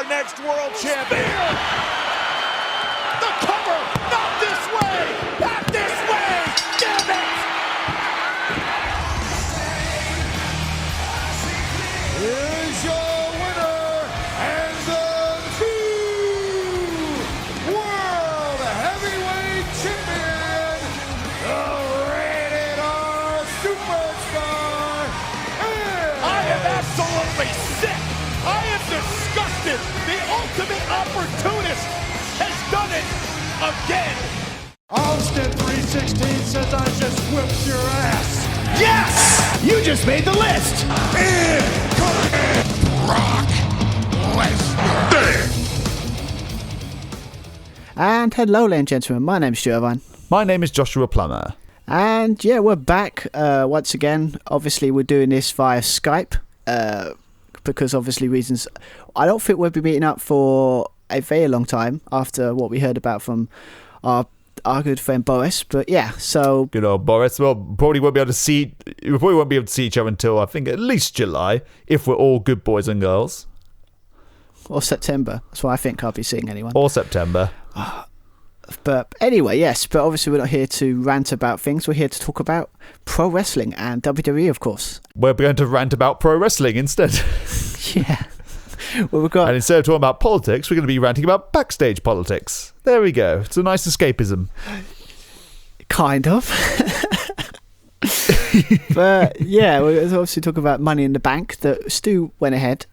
our next world champion. The cover, not this way, not this way, damn it! Here's your winner and the new World Heavyweight Champion, the Rated R Superstar. I am absolutely sick. I am disgusted. The ultimate opportunist has done it again. Austin 316 says I just whipped your ass. Yes! You just made the list. Brock Lesnar. And hello, ladies and gentlemen. My name's Stuart Vine. My name is Joshua Plummer. And yeah, we're back once again. Obviously, we're doing this via Skype because obviously reasons. I don't think we'll be meeting up for a very long time after what we heard about from our good friend Boris. But yeah, so Good old Boris. Well, we probably won't be able to see each other until I think at least July, if we're all good boys and girls. or September. That's why I think I'll be seeing anyone. Or September. But anyway, yes. But obviously, we're not here to rant about things. We're here to talk about pro wrestling and WWE, of course. We're going to rant about pro wrestling instead. Yeah. Well, we've got. And instead of talking about politics, we're going to be ranting about backstage politics. There we go. It's a nice escapism. Kind of. But yeah, we're obviously talking about Money in the Bank that Stu went ahead.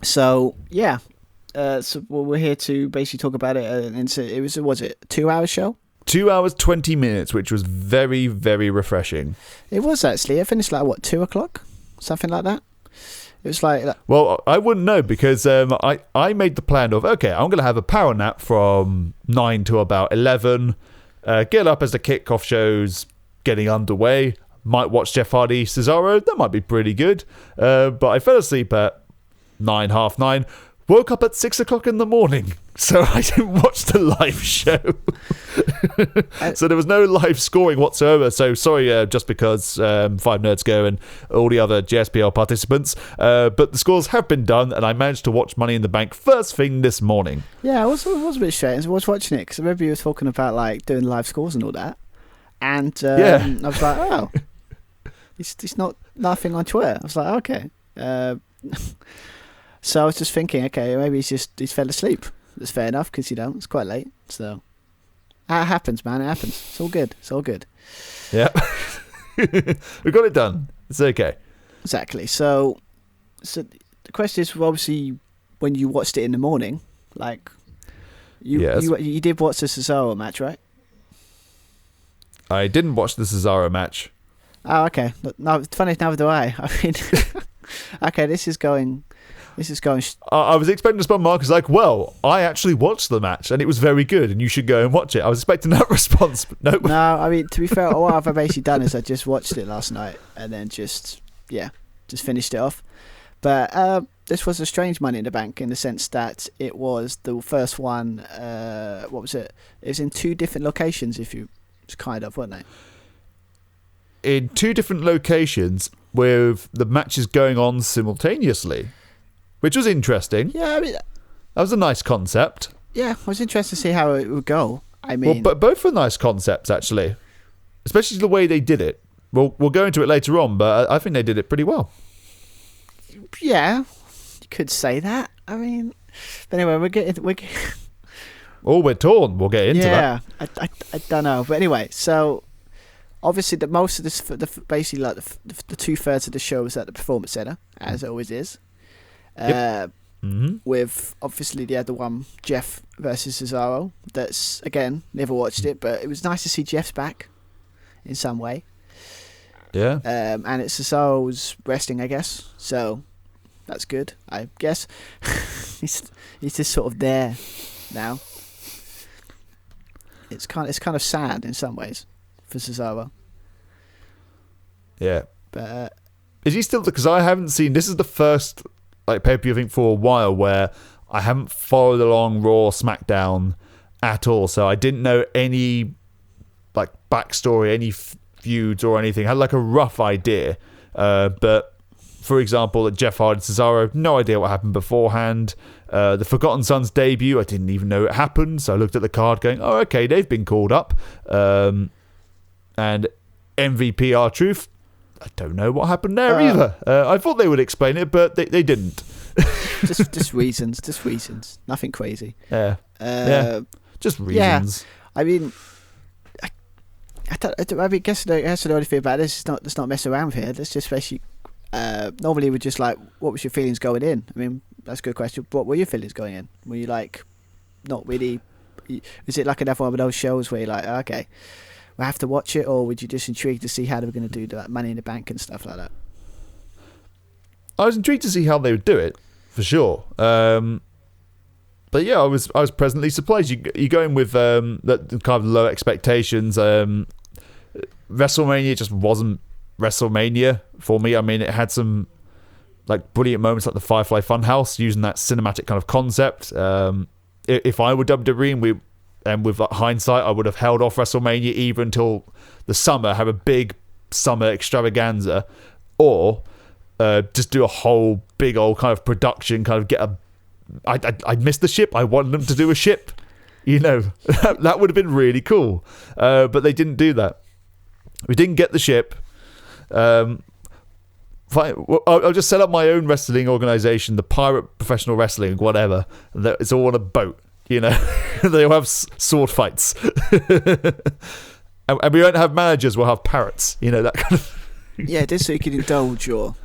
So yeah. So we're here to basically talk about it. And so it was a 2 hour show? 2 hours, 20 minutes, which was very, very refreshing. It was actually. It finished like, 2 o'clock? Something like that? It was like... Well, I wouldn't know because I made the plan of, okay, I'm going to have a power nap from 9 to about 11, get up as the kickoff show's getting underway, might watch Jeff Hardy, Cesaro, that might be pretty good. But I fell asleep at 9, half 9, woke up at 6 o'clock in the morning, so I didn't watch the live show. So there was no live scoring whatsoever. So sorry, just because Five Nerds Go and all the other JSPL participants. But the scores have been done, and I managed to watch Money in the Bank first thing this morning. Yeah, it was a bit strange. I was watching it because I remember you were talking about like doing live scores and all that. And I was like, oh, it's not nothing on Twitter. I was like, okay. So I was just thinking, okay, maybe he's fell asleep. That's fair enough because it's quite late. So it happens, man. It happens. It's all good. It's all good. Yeah, we got it done. It's okay. Exactly. So the question is, obviously, when you watched it in the morning, like you did watch the Cesaro match, right? I didn't watch the Cesaro match. Oh, okay. No, it's funny. Neither do I. I mean, okay, this is going. I was expecting to respond. Mark was like, well, I actually watched the match and it was very good and you should go and watch it. I was expecting that response, but no. No, I mean, to be fair, what I've basically done is I just watched it last night and then just finished it off. But this was a strange Money in the Bank in the sense that it was the first one, what was it? It was in two different locations, weren't they? In two different locations with the matches going on simultaneously. Which was interesting. Yeah, I mean... That was a nice concept. Yeah, I was interested to see how it would go. I mean... Well, but both were nice concepts, actually. Especially the way they did it. We'll go into it later on, but I think they did it pretty well. Yeah, you could say that. I mean... But anyway, We're torn. We'll get into that. Yeah, I don't know. But anyway, so... Obviously, most of this... Basically, like the 2/3 of the show was at the Performance Center, as it always is. Yep. With obviously the other one, Jeff versus Cesaro. That's again, never watched it, but it was nice to see Jeff's back in some way. Yeah. And it's Cesaro's wrestling, I guess. So that's good, I guess. he's just sort of there now. It's kind of sad in some ways for Cesaro. Yeah. But is he still? Because I haven't seen. This is the first pay-per-view I think for a while where I haven't followed along Raw, SmackDown at all, so I didn't know any backstory, any feuds or anything. I had a rough idea, but for example, at Jeff Hardy Cesaro, no idea what happened beforehand. The Forgotten Sons debut, I didn't even know it happened, so I looked at the card going, oh, okay, they've been called up. And MVP R-Truth, I don't know what happened there either. I thought they would explain it, but they didn't. just reasons. Nothing crazy. Yeah. Just reasons. Yeah. I mean, I guess the only thing about this is let's not mess around here. Let's just basically. Normally we're just like, what was your feelings going in? I mean, that's a good question. What were your feelings going in? Were you like, not really? Is it like another one of those shows where you're like, okay, we have to watch it, or were you just intrigued to see how they were going to do that Money in the Bank and stuff like that? I was intrigued to see how they would do it, for sure. But yeah, I was pleasantly surprised. You go in with that kind of low expectations. WrestleMania just wasn't WrestleMania for me. I mean, it had some like brilliant moments like the Firefly Funhouse using that cinematic kind of concept. If I were WWE and with hindsight, I would have held off WrestleMania even until the summer, have a big summer extravaganza, or just do a whole big old kind of production, kind of get a. I missed the ship. I wanted them to do a ship. That would have been really cool. But they didn't do that. We didn't get the ship. Fine. I'll just set up my own wrestling organization, the Pirate Professional Wrestling, whatever. It's all on a boat, They all have sword fights. And we won't have managers, we'll have parrots, that kind of. Yeah, just so you can indulge your,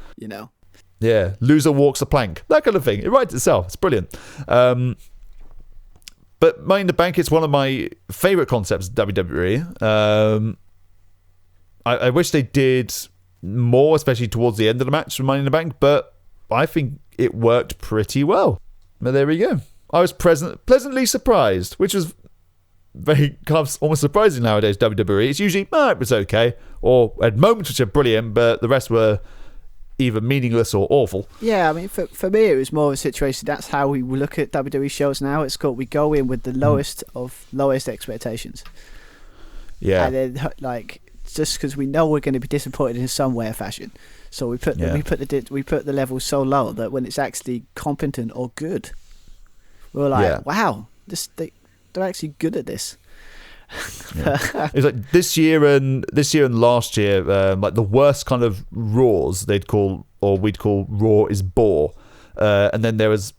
Yeah, loser walks the plank, that kind of thing. It writes itself. It's brilliant. But Money in the Bank, it's one of my favourite concepts of WWE. I wish they did more, especially towards the end of the match for Money in the Bank, but I think it worked pretty well. But there we go. I was pleasantly surprised, which was very kind of almost surprising nowadays, WWE. It's usually, it was okay, or at moments which are brilliant, but the rest were either meaningless or awful. Yeah, I mean, for me, it was more of a situation. That's how we look at WWE shows now. It's called, we go in with the lowest of lowest expectations. Yeah. And then, like, just because we know we're going to be disappointed in some way or fashion, so we put the level so low that when it's actually competent or good, we're like, wow, they're actually good at this. Yeah. It's like this year and last year, like the worst kind of Raws we'd call Raw is bore, and then there was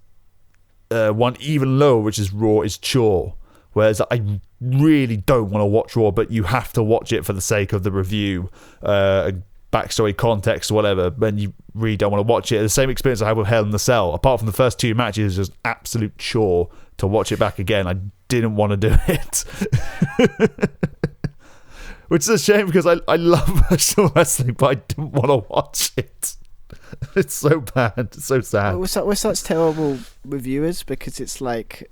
one even lower, which is Raw is chore. Whereas I really don't want to watch Raw, but you have to watch it for the sake of the review, backstory, context, or whatever. When you really don't want to watch it, the same experience I had with Hell in the Cell. Apart from the first two matches, it was just absolute chore to watch it back again. I didn't want to do it. Which is a shame because I love professional wrestling, but I didn't want to watch it. It's so bad. It's so sad. We're such terrible reviewers because it's like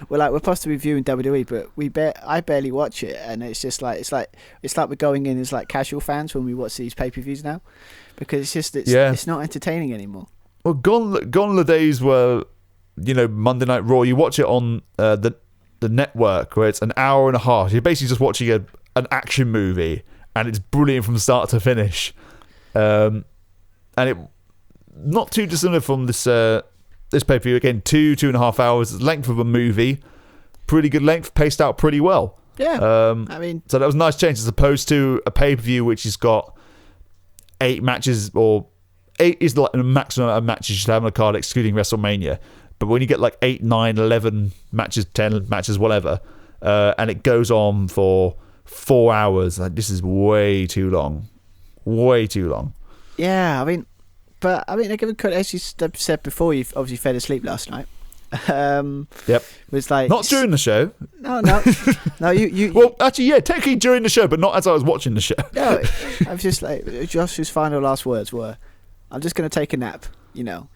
we're supposed to be reviewing WWE, but I barely watch it, and it's just like it's like we're going in as like casual fans when we watch these pay-per-views now, because it's not entertaining anymore. Well, gone are the days where Monday Night Raw, you watch it on the network where it's an hour and a half. You're basically just watching an action movie, and it's brilliant from start to finish. And it not too dissimilar from this pay-per-view. Again, 2.5 hours, the length of a movie, pretty good length, paced out pretty well. Yeah, I mean, so that was a nice change as opposed to a pay-per-view which has got 8 matches, or 8 is the maximum amount of matches you should have on a card, excluding WrestleMania. But when you get like 8, 9, 11 matches, 10 matches, whatever, and it goes on for 4 hours, like, this is way too long. Way too long. Yeah, I mean, given credit, as you said before, you've obviously fell asleep last night. Yep. It was like not during the show. No. You. Well, actually, yeah, technically during the show, but not as I was watching the show. No, I was just like, Josh's final last words were, "I'm just going to take a nap.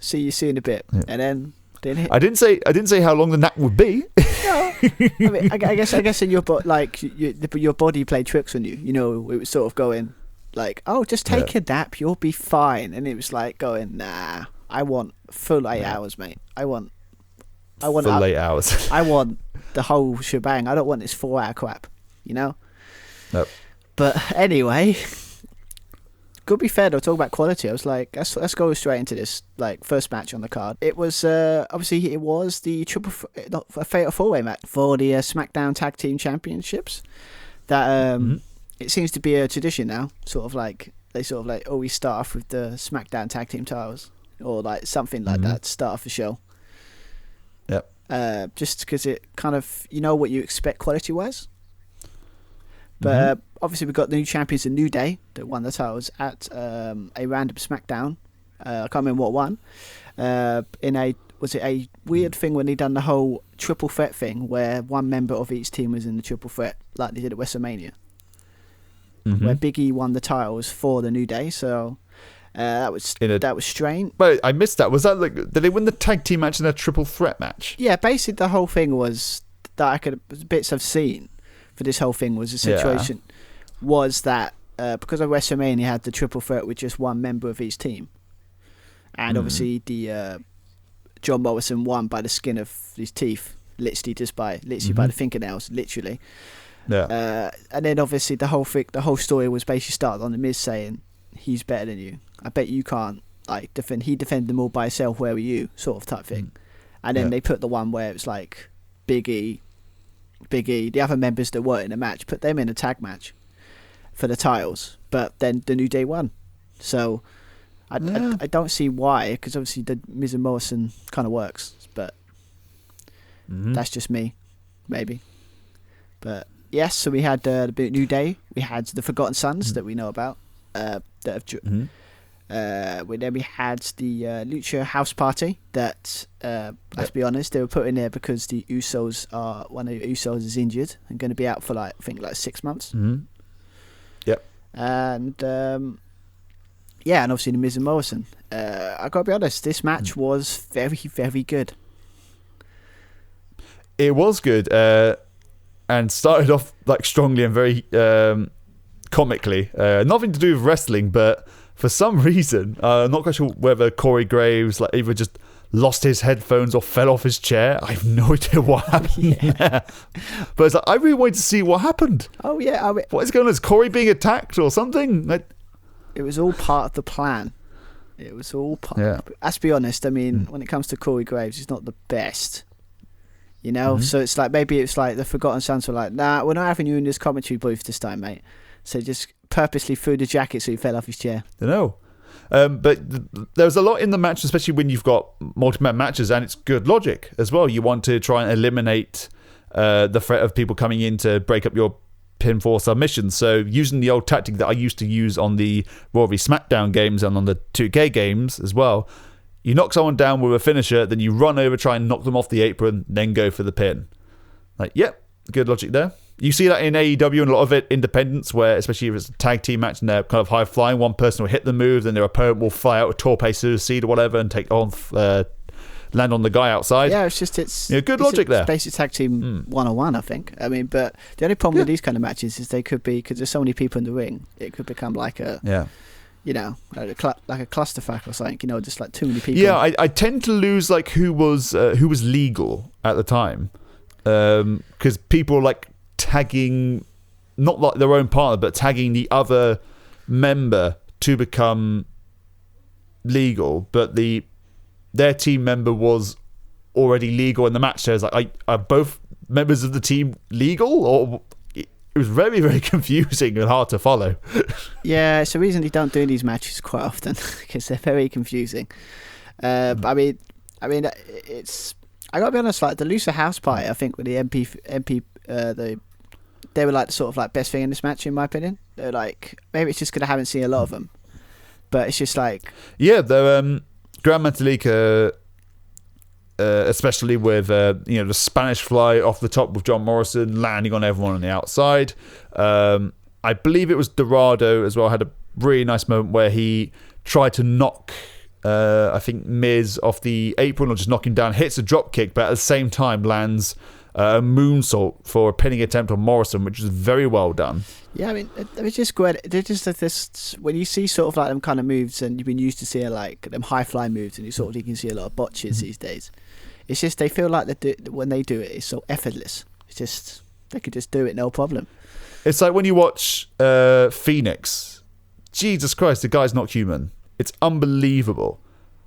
See you in a bit," and then. I didn't say how long the nap would be. No, I mean, I guess in your your body played tricks on you. It was sort of going like, "Oh, just take a nap, you'll be fine," and it was like going, "Nah, I want full 8 hours, mate. I want full 8 hours. I want the whole shebang. I don't want this 4 hour crap, Nope. But anyway, could be fair though, talk about quality. I was like, let's go straight into this like first match on the card. It was obviously it was the a fatal 4-way match for the SmackDown Tag Team Championships. That it seems to be a tradition now. They always start off with the SmackDown Tag Team titles or like something like that to start off the show. Yep. Just because it kind of what you expect quality wise. But obviously we've got the new champions, the New Day, that won the titles at a random SmackDown. I can't remember what one. Was it a weird thing when they done the whole triple threat thing where one member of each team was in the triple threat, like they did at WrestleMania, where Big E won the titles for the New Day. So that was strange. Wait, I missed that. Was that like did they win the tag team match in a triple threat match? Yeah, basically the whole thing was that bits I've seen for this whole thing was the situation was that because of WrestleMania had the triple threat with just one member of each team, and obviously the John Morrison won by the skin of his teeth, literally by the fingernails, literally. Yeah. And then obviously the whole story was basically started on the Miz saying he's better than you. I bet you can't like defend. He defended them all by himself. Where were you? Sort of type thing. And then they put the one where it's like Big E, the other members that weren't in the match, put them in a tag match for the titles, but then the New Day won. So I don't see why, because obviously the Miz and Morrison kind of works, but that's just me, maybe. But yes, so we had the New Day, we had the Forgotten Sons that we know about, that have. Then we had the Lucha House Party that, let's be honest, they were put in there because one of the Usos is injured and going to be out for I think 6 months. Yep. And and obviously the Miz and Morrison. I gotta be honest, this match was very, very good. It was good, and started off like strongly and very comically. Nothing to do with wrestling, but for some reason, I'm not quite sure whether Corey Graves either just lost his headphones or fell off his chair. I have no idea what happened there. But it's I really wanted to see what happened. Oh yeah, what is going on? Is Corey being attacked or something? It was all part of the plan. It was all part. Yeah. Let's be honest. I mean, when it comes to Corey Graves, he's not the best. So it's like maybe it's like the Forgotten Sons were like, nah, we're not having you in this commentary booth this time, mate. So just purposely threw the jacket so he fell off his chair. I know. But there's a lot in the match, especially when you've got multi-man matches, and it's good logic as well. You want to try and eliminate the threat of people coming in to break up your pinfall submissions. So using the old tactic that I used to use on the Raw v SmackDown games and on the 2K games as well, you knock someone down with a finisher, then you run over, try and knock them off the apron, then go for the pin. Good logic there. You see that in AEW and a lot of it independents, where especially if it's a tag team match and they're kind of high flying, one person will hit the move, then their opponent will fly out a torpe suicide or whatever and take on land on the guy outside. Yeah, good logic there. It's basic tag team 101, I think. I mean, but the only problem with these kind of matches is they could be, because there's so many people in the ring, it could become like a like a clusterfuck or something. Just like too many people. Yeah, I tend to lose who was legal at the time, because people like tagging not like their own partner, but tagging the other member to become legal, but their team member was already legal in the match. So it's like, are both members of the team legal? Or it was very, very confusing and hard to follow. Yeah, it's the reason they don't do these matches quite often, because they're very confusing. But I mean, it's, I gotta be honest, like the Lucha House Party, I think with the MP, they were like the sort of like best thing in this match, in my opinion. They're like, maybe it's just because I haven't seen a lot of them, but it's just like, they're Grand Metalica, especially with the Spanish fly off the top with John Morrison landing on everyone on the outside. I believe it was Dorado as well, had a really nice moment where he tried to knock I think Miz off the apron, or just knock him down, hits a drop kick, but at the same time lands a moonsault for a pinning attempt on Morrison, which is very well done. Yeah, I mean, it's just great. They're just like this, when you see sort of like them kind of moves, and you've been used to seeing like them high fly moves, and you can see a lot of botches these days. It's just they feel like when they do it, it's so effortless. It's just they could just do it, no problem. It's like when you watch Phoenix Jesus Christ, the guy's not human. It's unbelievable.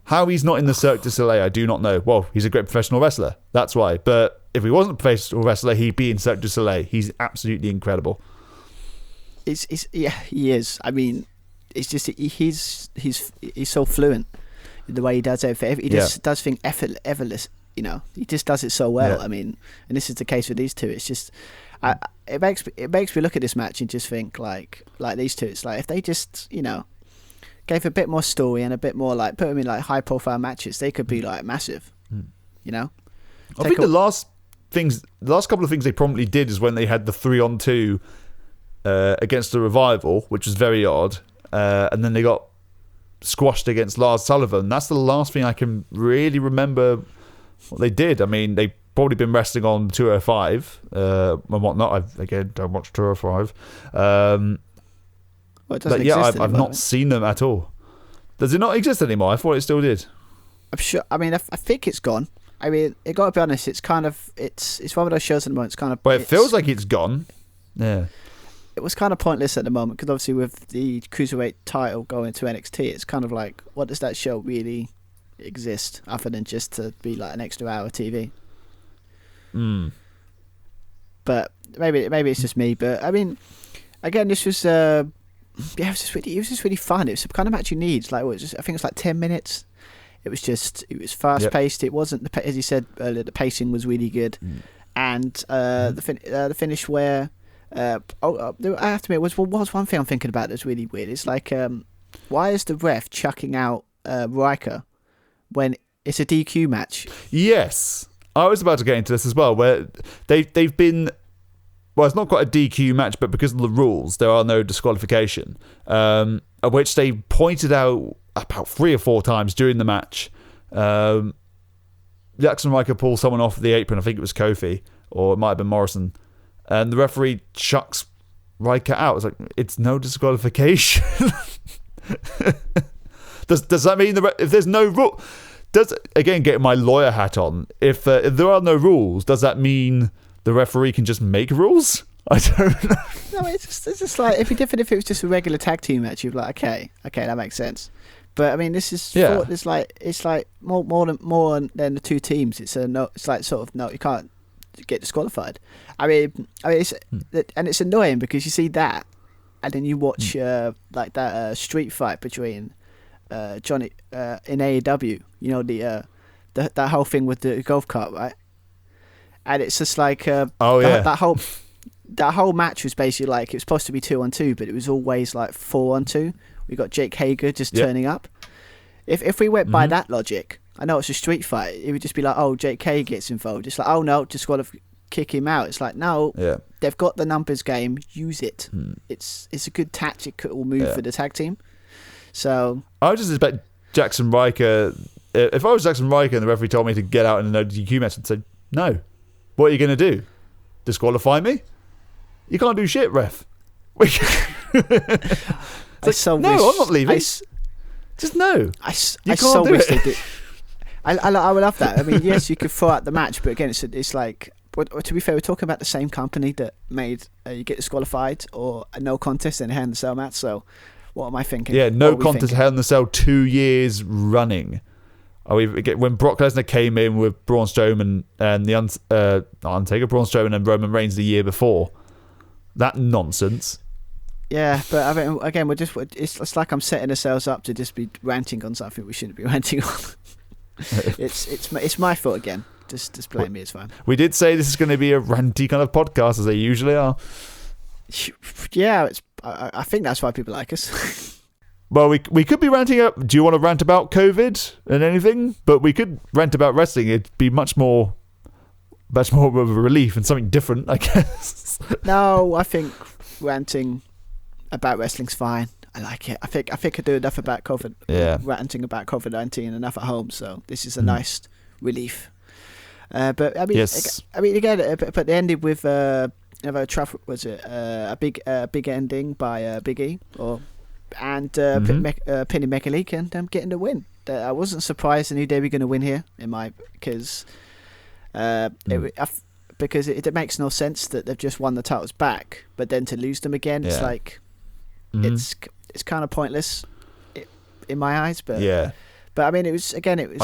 How he's not in the Cirque du Soleil, I do not know. Well, he's a great professional wrestler. That's why. But if he wasn't a professional wrestler, he'd be in Cirque du Soleil. He's absolutely incredible. Yeah, he is. I mean, it's just he's so fluent in the way he does everything. He just does things effortless. You know, he just does it so well. I mean, and this is the case with these two. It's just, it makes me look at this match and just think like these two. It's like if they just, you know, gave a bit more story and a bit more like put them in like high profile matches, they could be like massive. You know, I think the last couple of things they promptly did is when they had the 3-on-2 against the Revival, which was very odd, and then they got squashed against Lars Sullivan. That's the last thing I can really remember what they did. I mean, they've probably been wrestling on 205 and whatnot. I don't watch 205. I've not seen them at all. Does it not exist anymore? I thought it still did. I'm sure. I mean, I think it's gone. I mean, I got to be honest. It's kind of it's one of those shows at the moment. It's kind of. But it feels like it's gone. Yeah. It was kind of pointless at the moment because obviously with the Cruiserweight title going to NXT, it's kind of like, what does that show really exist other than just to be like an extra hour TV? But maybe it's just me. But I mean, again, this was it was just really fun. It was the kind of match you need. Like, I think it was like 10 minutes. It was fast paced. It wasn't as you said earlier. The pacing was really good, and the finish where. I have to admit, was one thing I'm thinking about that's really weird. It's like, why is the ref chucking out Riker when it's a DQ match? Yes, I was about to get into this as well, where they've been. Well, it's not quite a DQ match, but because of the rules, there are no disqualification. Of which they pointed out about 3 or 4 times during the match. Jackson Riker pulls someone off the apron. I think it was Kofi, or it might have been Morrison. And the referee chucks Riker out. It's like, it's no disqualification. Does that mean if there's no rule? Again, getting my lawyer hat on, if there are no rules, does that mean the referee can just make rules? I don't know. No, it's just like, it'd be different if it was just a regular tag team match. You'd be like, okay, that makes sense. But I mean, this is it's like more than the two teams. It's like sort of you can't get disqualified. I mean, it's annoying because you see that, and then you watch like that street fight between Johnny in AEW. You know, that whole thing with the golf cart, right? And it's just like that whole match was basically like, it was supposed to be 2-on-2, but it was always like 4-on-2. We got Jake Hager just turning up. If we went by that logic, I know it's a street fight, it would just be like, oh, Jake Hager gets involved. It's like, oh no, just got to kick him out. It's like, no, they've got the numbers game, use it. It's a good tactical move for the tag team. So I would just expect Jackson Riker. If I was Jackson Riker and the referee told me to get out in a no DQ match, I'd say, no. What are you going to do? Disqualify me? You can't do shit, ref. I'm not leaving. Just no. I so wish they did. I would love that. I mean, yes, you could throw out the match, but again, it's like, to be fair, we're talking about the same company that made you get disqualified or a no contest in a Hell in a Cell match. So, what am I thinking? Yeah, no contest Hell in a Cell 2 years running. When Brock Lesnar came in with Braun Strowman and the Undertaker, Braun Strowman and Roman Reigns the year before, that nonsense. Yeah, but I mean, again, it's like I'm setting ourselves up to just be ranting on something we shouldn't be ranting on. It's my fault again. Just blame me. It's fine. We did say this is going to be a ranty kind of podcast, as they usually are. Yeah, I think that's why people like us. Well, we could be ranting up. Do you want to rant about COVID and anything? But we could rant about wrestling. It'd be much more of a relief and something different, I guess. No, I think ranting about wrestling's fine. I like it. I think I do enough about COVID. Yeah. Ranting about COVID-19 enough at home, so this is a nice relief. But I mean, yes. Again, but they ended with a big ending by Big E and pinning Mechanique and getting the win. I wasn't surprised I knew they were going to win here because it makes no sense that they've just won the titles back, but then to lose them again, it's like it's kind of pointless in my eyes. But yeah. But I mean, it was. I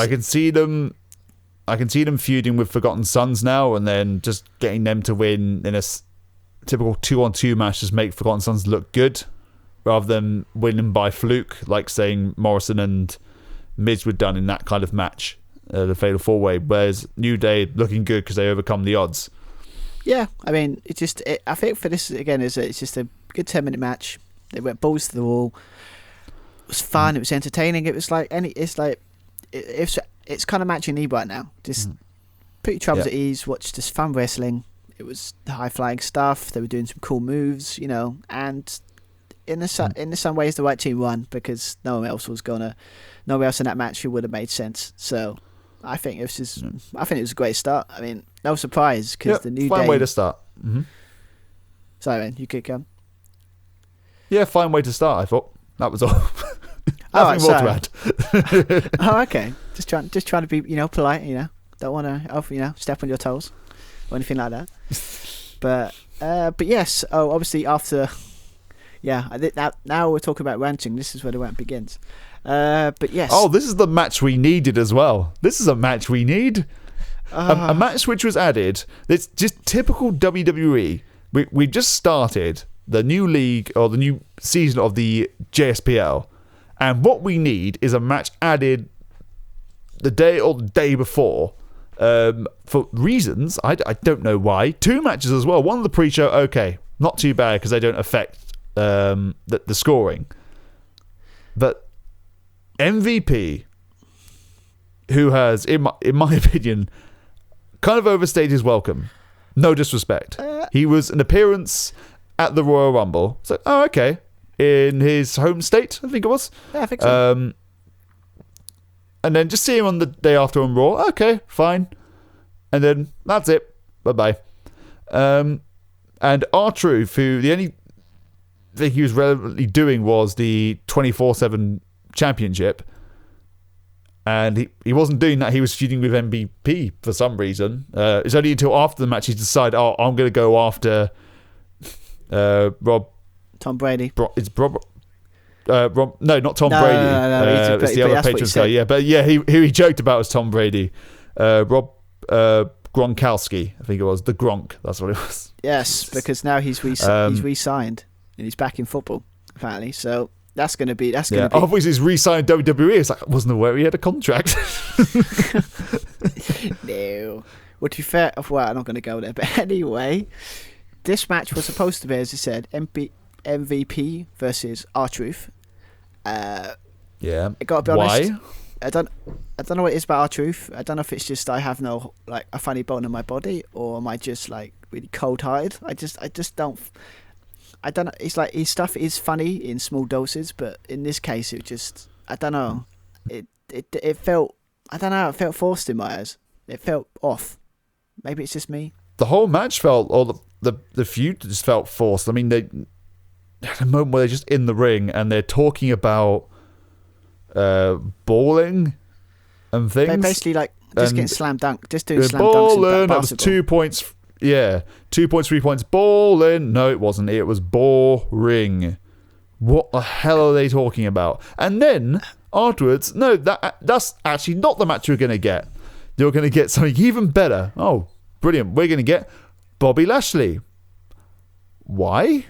can see them feuding with Forgotten Sons now, and then just getting them to win in a typical 2-on-2 match, just make Forgotten Sons look good, rather than winning by fluke, like saying Morrison and Miz were done in that kind of match, the Fatal 4-Way. Whereas New Day looking good because they overcome the odds. Yeah, I mean, I think for this again it's just a good 10-minute match. They went balls to the wall. It was fun. It was entertaining. It was like it's kind of match you need right now. Just put your troubles at ease. Watch just fun wrestling. It was high flying stuff. They were doing some cool moves, and in some ways the right team won because no one else in that match who would have made sense. So I think it was a great start. I mean, no surprise because the New Day. Fine way to start. Mm-hmm. Sorry, man, you could come. Yeah, fine way to start. I thought that was all. Nothing more to add. Oh, okay. Just trying to be, polite. Don't want to, step on your toes or anything like that. But yes. Oh, obviously after. Yeah, I think that now we're talking about ranting. This is where the rant begins. But yes. Oh, this is the match we needed as well. This is a match we need. A match which was added. It's just typical WWE. We just started the new league or the new season of the JSPL. And what we need is a match added the day before for reasons. I don't know why. 2 matches as well. One of the pre-show, okay. Not too bad because they don't affect the scoring. But MVP, who has, in my opinion, kind of overstayed his welcome. No disrespect. He was an appearance at the Royal Rumble. So, oh, okay. In his home state, I think it was. Yeah, I think so. And then just see him on the day after on Raw. Okay, fine. And then that's it. Bye-bye. And R-Truth, who the only thing he was relevantly doing was the 24/7 championship. And he wasn't doing that. He was feuding with MVP for some reason. It's only until after the match he decided, I'm going to go after Tom Brady. It's Rob. No, not Tom Brady. No. It's the other Patriots guy. Yeah, but yeah, who he joked about was Tom Brady. Rob Gronkowski, I think it was the Gronk. That's what it was. Yes, because now he's re-signed and he's back in football apparently. So that's going to be. Obviously, he's re-signed WWE. It's like I wasn't aware he had a contract. No. Well, to be fair, well, I'm not going to go there. But anyway, this match was supposed to be, as I said, MVP versus R-Truth. Yeah. I gotta be honest. Why? I don't know what it is about R-Truth. I don't know if it's just I have no a funny bone in my body, or am I just really cold-hearted? I just don't. I don't know. It's like his stuff is funny in small doses, but in this case, it just I don't know. It felt I don't know. It felt forced in my eyes. It felt off. Maybe it's just me. The whole match felt, or the feud just felt forced. I mean, they had a moment where they're just in the ring and they're talking about balling and things. They're basically just getting slam dunk, just doing slam balling, dunks. That was 2 points. Yeah, 2 points, 3 points. Balling. No, it wasn't. It was boring. What the hell are they talking about? And then afterwards, no, that's actually not the match we're going to get. They were going to get something even better. Oh, brilliant. We're going to get Bobby Lashley. Why?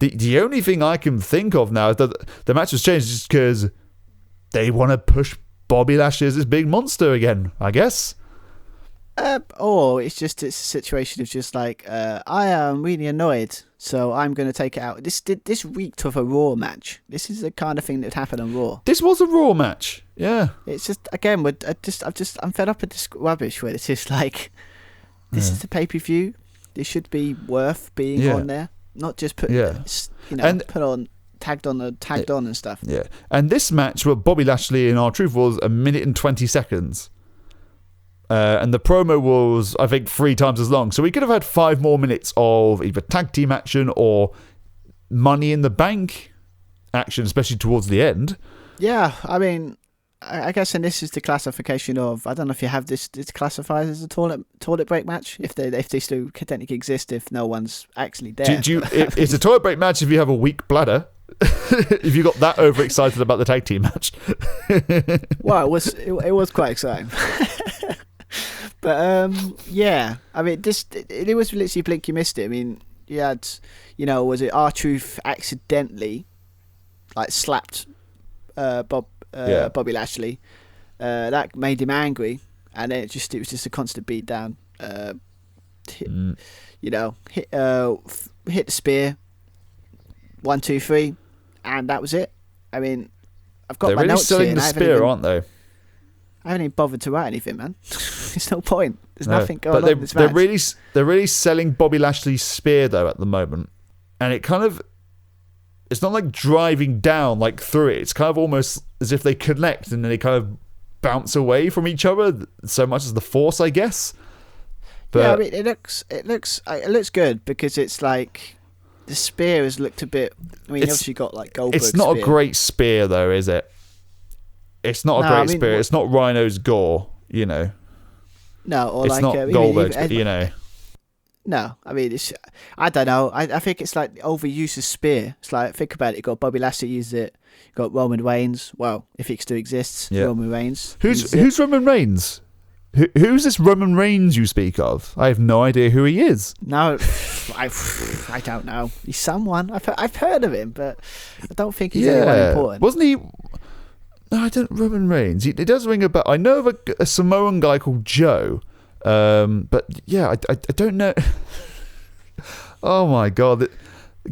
The only thing I can think of now is that the match has changed just because they want to push Bobby Lashley as this big monster again, I guess. Or it's a situation of just I am really annoyed, so I'm going to take it out. This reeked of a Raw match. This is the kind of thing that happened on Raw. This was a Raw match, yeah. It's just again, I'm fed up with this rubbish where it's just this is the pay-per-view. This should be worth being on there, not just put put on tagged on and stuff. Yeah, and this match with Bobby Lashley and R-Truth was 1 minute and 20 seconds. And the promo was, I think, 3 times as long. So we could have had 5 more minutes of either tag team action or Money in the Bank action, especially towards the end. Yeah, I mean, I guess, and this is the classification of, I don't know if you have this classified as a toilet break match, if they still technically exist, if no one's actually there. It's a toilet break match if you have a weak bladder. if you got that overexcited about the tag team match. Well, it was quite exciting. But yeah, I mean, it was literally blink you missed it. I mean, you had, was it R-Truth accidentally like slapped Bobby Lashley? That made him angry, and then it was just a constant beat down. Hit the spear, 1, 2, 3, and that was it. I mean, I've got my notes here. They're really selling the spear, aren't they? I haven't even bothered to write anything, man. There's no point. There's nothing going on in this match. They're really selling Bobby Lashley's spear though at the moment, and it's not like driving down like through it. It's kind of almost as if they connect and then they kind of bounce away from each other so much as the Force, I guess. But yeah, I mean, it looks good because it's like the spear has looked a bit. I mean, obviously got like Goldberg's It's not spear. a great spear though, is it? It's not a great spear. It's not Rhino's gore, No, or it's like not Goldberg's, No, I mean, I don't know. I think it's like overuse of spear. It's like, think about it. You got Bobby Lashley use it. You got Roman Reigns. Well, if he still exists, Roman Reigns. Who's Roman Reigns? Who's this Roman Reigns you speak of? I have no idea who he is. No, I don't know. He's someone. I've heard of him, but I don't think he's anyone important. Wasn't he? No, I don't. Roman Reigns. It does ring a bell. I know of a Samoan guy called Joe, but yeah, I don't know. Oh my god!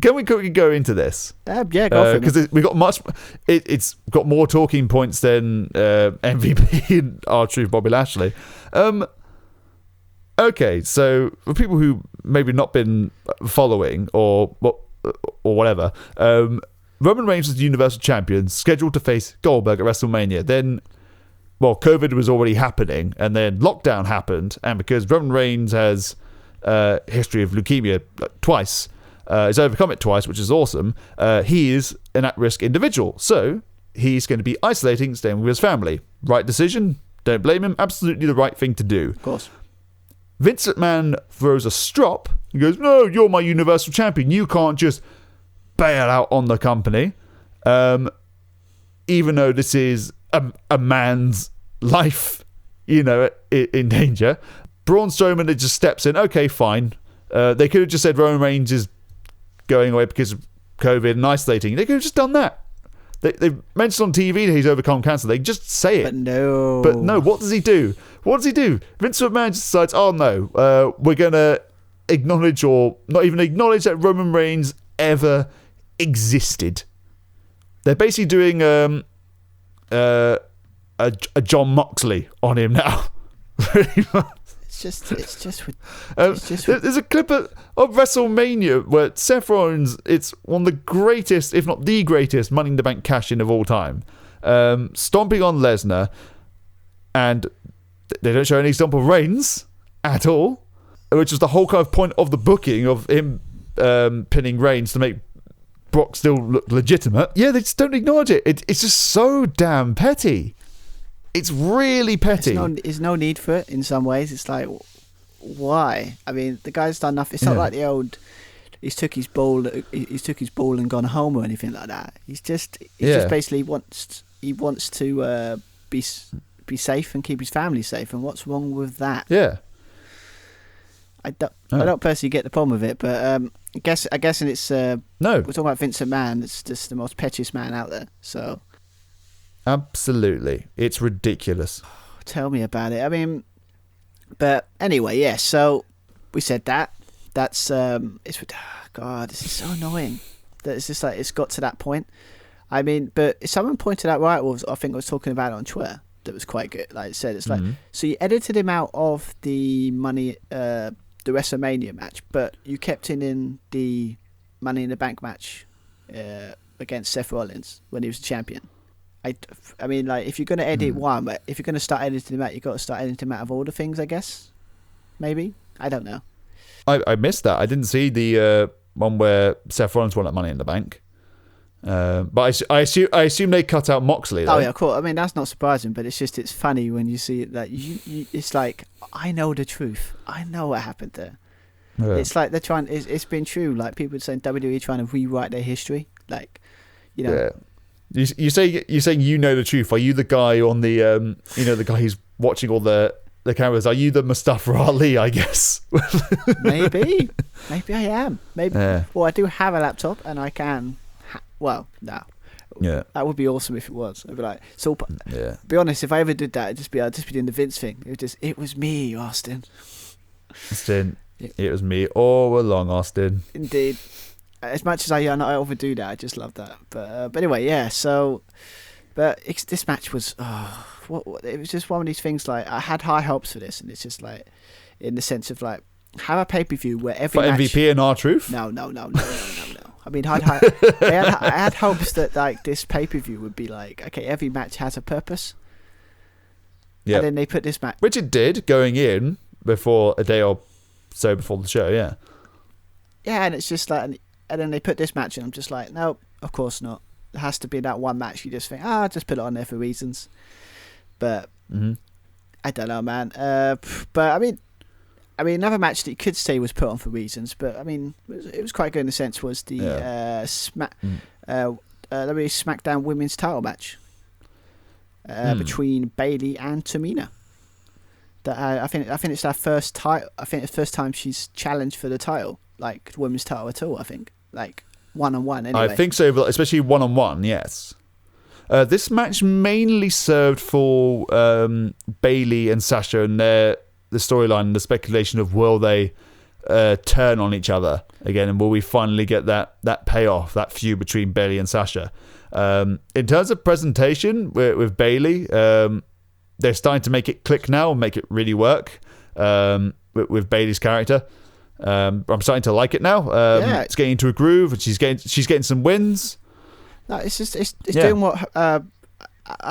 Can we quickly go into this? Yeah, go for it. Because we got much. It's got more talking points than MVP and R-Truth Bobby Lashley. Okay, so for people who maybe not been following or whatever, Roman Reigns was the Universal Champion, scheduled to face Goldberg at WrestleMania. Then, COVID was already happening, and then lockdown happened, and because Roman Reigns has a history of leukemia twice. He's overcome it twice, which is awesome. He is an at-risk individual, so he's going to be isolating, staying with his family. Right decision? Don't blame him. Absolutely the right thing to do. Of course. Vince McMahon throws a strop. He goes, "No, you're my Universal Champion. You can't just bail out on the company, even though this is a man's life, in danger." Braun Strowman just steps in. Okay, fine. They could have just said Roman Reigns is going away because of COVID and isolating. They could have just done that. They mentioned on TV that he's overcome cancer. They just say it. But no, what does he do? Vince McMahon just decides, oh no, we're going to acknowledge or not even acknowledge that Roman Reigns ever existed. They're basically doing a John Moxley on him now. Pretty much. It's just there's a clip of WrestleMania where Seth Rollins, it's one of the greatest, if not the greatest, Money in the Bank cash-in of all time, stomping on Lesnar, and they don't show any stomp of Reigns at all, which was the whole kind of point of the booking of him pinning Reigns to make Brock still look legitimate. Yeah, they just don't acknowledge it. It's just so damn petty. It's really petty. There's no need for it in some ways. It's like, why? I mean, the guy's done nothing. It's not like the old, he's took his ball and gone home or anything like that. He just basically wants to be safe and keep his family safe. And what's wrong with that? Yeah. I don't personally get the problem with it, but I guess it's no. We're talking about Vince McMahon. It's just the most pettiest man out there. So. Absolutely. It's ridiculous. Tell me about it. I mean, but anyway, yeah, so we said that. That's, God, this is so annoying. That it's just like, it's got to that point. I mean, but someone pointed out, right, I think I was talking about it on Twitter, that was quite good. Like I said, it's like, so you edited him out of the the WrestleMania match, but you kept him in the Money in the Bank match against Seth Rollins when he was the champion. I mean, like, if you're going to edit one, but if you're going to start editing him out, you've got to start editing him out of all the things, I guess. Maybe. I don't know. I missed that. I didn't see the one where Seth Rollins won that Money in the Bank. But I assume they cut out Moxley, though. Oh, yeah, cool. I mean, that's not surprising, but it's funny when you see it. Like, it's like, I know the truth. I know what happened there. Yeah. It's like they're trying, it's been true. Like, people saying WWE trying to rewrite their history. Like, you know. Yeah. You say you know the truth. Are you the guy on the the guy who's watching all the cameras? Are you the Mustafa Ali? I guess. Maybe I am. Maybe. Yeah. Well, I do have a laptop, and I can. Well, no. Yeah. That would be awesome if it was. I'd be like, so. Yeah. Be honest, if I ever did that, I'd just be doing the Vince thing. It was me, Austin. Austin, it was me all along, Austin. Indeed. As much as I overdo that, I just love that. But anyway, yeah. So, this match was it was just one of these things. Like, I had high hopes for this, and it's just like, in the sense of like, have a pay per view where every for match, MVP and R-Truth. No. I mean, I had hopes that like this pay per view would be like, okay, every match has a purpose. Yeah. And then they put this match, which it did going in before a day or so before the show. Yeah. Yeah, and it's just like. And then they put this match in. I'm just like, no, of course not. It has to be that one match. You just think, just put it on there for reasons. But I don't know, man. But I mean, another match that you could say was put on for reasons. But I mean, it was quite good in the sense was the SmackDown Women's Title match between Bayley and Tamina. That I think it's their first title. I think it's the first time she's challenged for the title, like women's title at all. I think. Like one-on-one anyway. I think so, especially one-on-one, yes. This match mainly served for Bayley and Sasha and the storyline and the speculation of will they turn on each other again, and will we finally get that payoff, that feud between Bayley and Sasha. In terms of presentation with Bayley, they're starting to make it click now and make it really work with Bayley's character. I'm starting to like it now. It's getting into a groove, and she's getting some wins. No, it's doing what I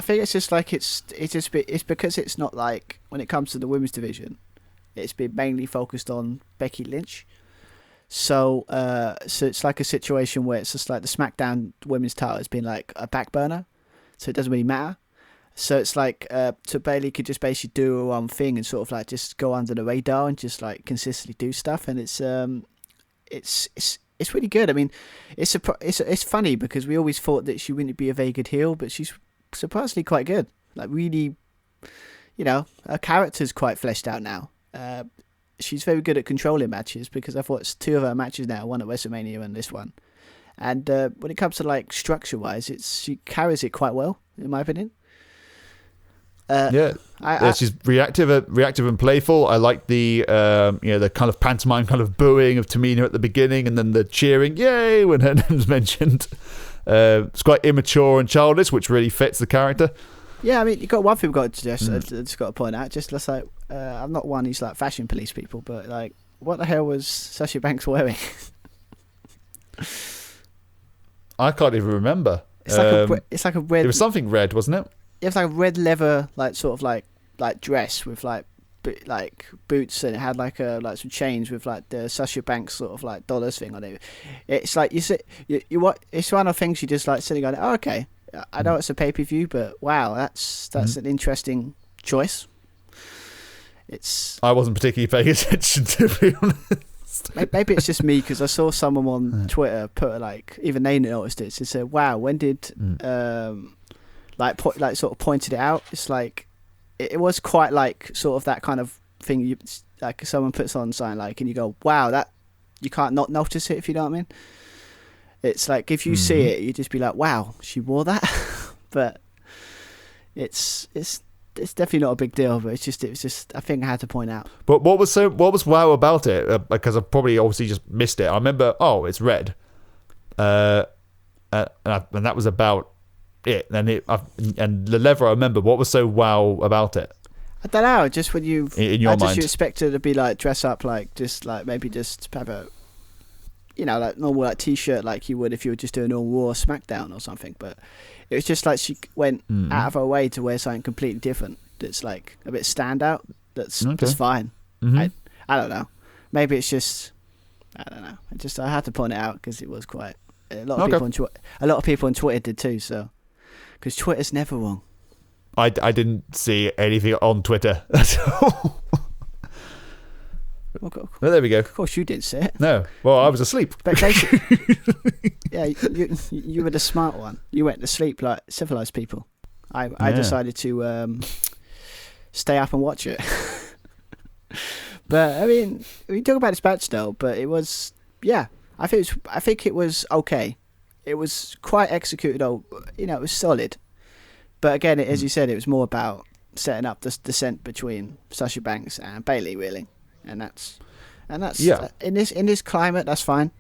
think. It's just like it's because it's not like when it comes to the women's division, it's been mainly focused on Becky Lynch. So it's like a situation where it's just like the SmackDown women's title has been like a back burner, so it doesn't really matter. So it's like, so Bayley could just basically do her own thing and sort of like just go under the radar and just like consistently do stuff, and it's really good. I mean, it's funny because we always thought that she wouldn't be a very good heel, but she's surprisingly quite good. Like really, her character's quite fleshed out now. She's very good at controlling matches because I've watched two of her matches now, one at WrestleMania and this one. And when it comes to like structure wise, she carries it quite well in my opinion. She's reactive and playful. I like the the kind of pantomime kind of booing of Tamina at the beginning, and then the cheering "yay" when her name's mentioned. It's quite immature and childish, which really fits the character. Yeah, I mean, you got one thing I've just got to point out. Just like I'm not one who's like fashion police people, but like, what the hell was Sasha Banks wearing? I can't even remember. It's like a red. It was something red, wasn't it? It was like a red leather, like sort of like dress with like boots, and it had like some chains with like the Sasha Banks sort of like dollars thing on it. It's like you see, you what? It's one of the things you just like sitting on. Oh, okay, I know it's a pay per view, but wow, that's an interesting choice. I wasn't particularly paying attention, to be honest. Maybe it's just me because I saw someone on Twitter put like even they noticed it. It said, "Wow, when did sort of pointed it out?" It's like it was quite like sort of that kind of thing. You like someone puts on something like, and you go, "Wow, that you can't not notice it," if you know what I mean. It's like if you see it, you just be like, "Wow, she wore that," but it's definitely not a big deal. But it was just a thing I had to point out. But what was wow about it? Because I probably obviously just missed it. I remember, it's red, and that was about it. And the leather, I remember. What was so wow about it? I don't know. Just when you in your mind, you expect her to be like dress up like just like maybe just have a like normal like t-shirt like you would if you were just doing a Raw SmackDown or something. But it was just like she went out of her way to wear something completely different. That's like a bit standout. That's fine. I don't know. Maybe it's just I don't know. I had to point it out because it was quite a lot of people on Twitter. A lot of people on Twitter did too. So because Twitter's never wrong. I didn't see anything on Twitter at all. Well, there we go. of course you didn't see it. No. Well, I was asleep. But basically, yeah, you were the smart one. You went to sleep like civilized people. I decided to stay up and watch it. But I mean, we talk about this match though. But it was, yeah, I think it was okay. It was quite executed. It was solid. But again, as you said, it was more about setting up this descent between Sasha Banks and Bayley, really, and that's in this climate, that's fine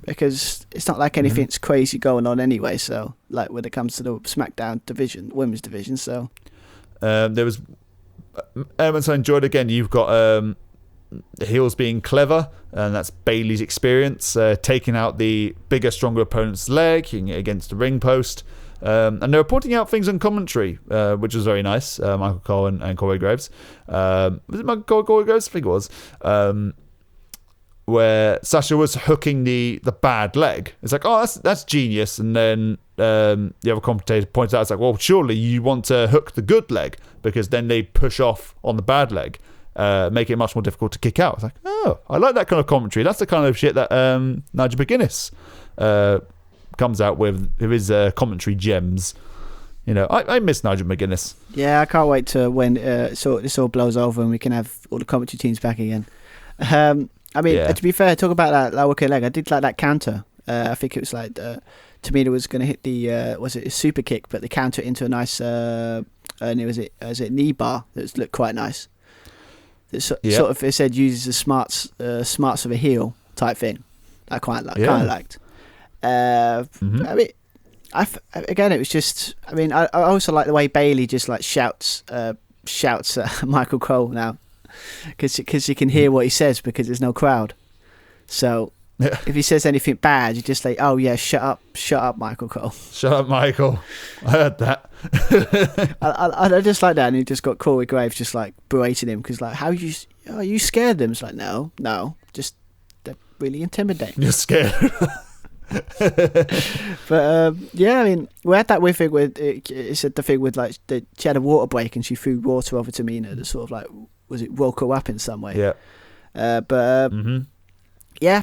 because it's not like anything's crazy going on anyway. So, like when it comes to the SmackDown division, women's division, so there was elements I enjoyed. Again, you've got the heels being clever, and that's Bayley's experience, taking out the bigger, stronger opponent's leg, hitting it against the ring post. And they were pointing out things on commentary, which was very nice. Michael Cole and Corey Graves. Was it Michael Cole, Corey Graves? I think it was. Where Sasha was hooking the bad leg. It's like, oh, that's genius. And then the other commentator points out, it's like, well, surely you want to hook the good leg because then they push off on the bad leg, make it much more difficult to kick out. It's like, oh, I like that kind of commentary. That's the kind of shit that Nigel McGuinness comes out with his commentary gems. I miss Nigel McGuinness. Yeah, I can't wait to when this all blows over and we can have all the commentary teams back again. I mean, to be fair, talk about that lower leg. I did like that counter. I think it was like Tamina was going to hit the was it a super kick, but the counter into a nice and was it knee bar that looked quite nice. Sort of, it said uses the smarts of a heel type thing. I quite liked. I mean, again, it was just. I mean, I also like the way Bayley just like shouts at Michael Cole now, because you can hear what he says because there's no crowd. So if he says anything bad, you just like, oh yeah, shut up, Michael Cole. Shut up, Michael. I heard that. I just like that, and he just got Corey Graves just like berating him because like, are you scared of them? It's like no, just they're really intimidating. You're scared. But I mean, we had that weird thing with it said the thing with like she had a water break and she threw water over to Tamina to sort of like, was it woke her up in some way? Yeah. But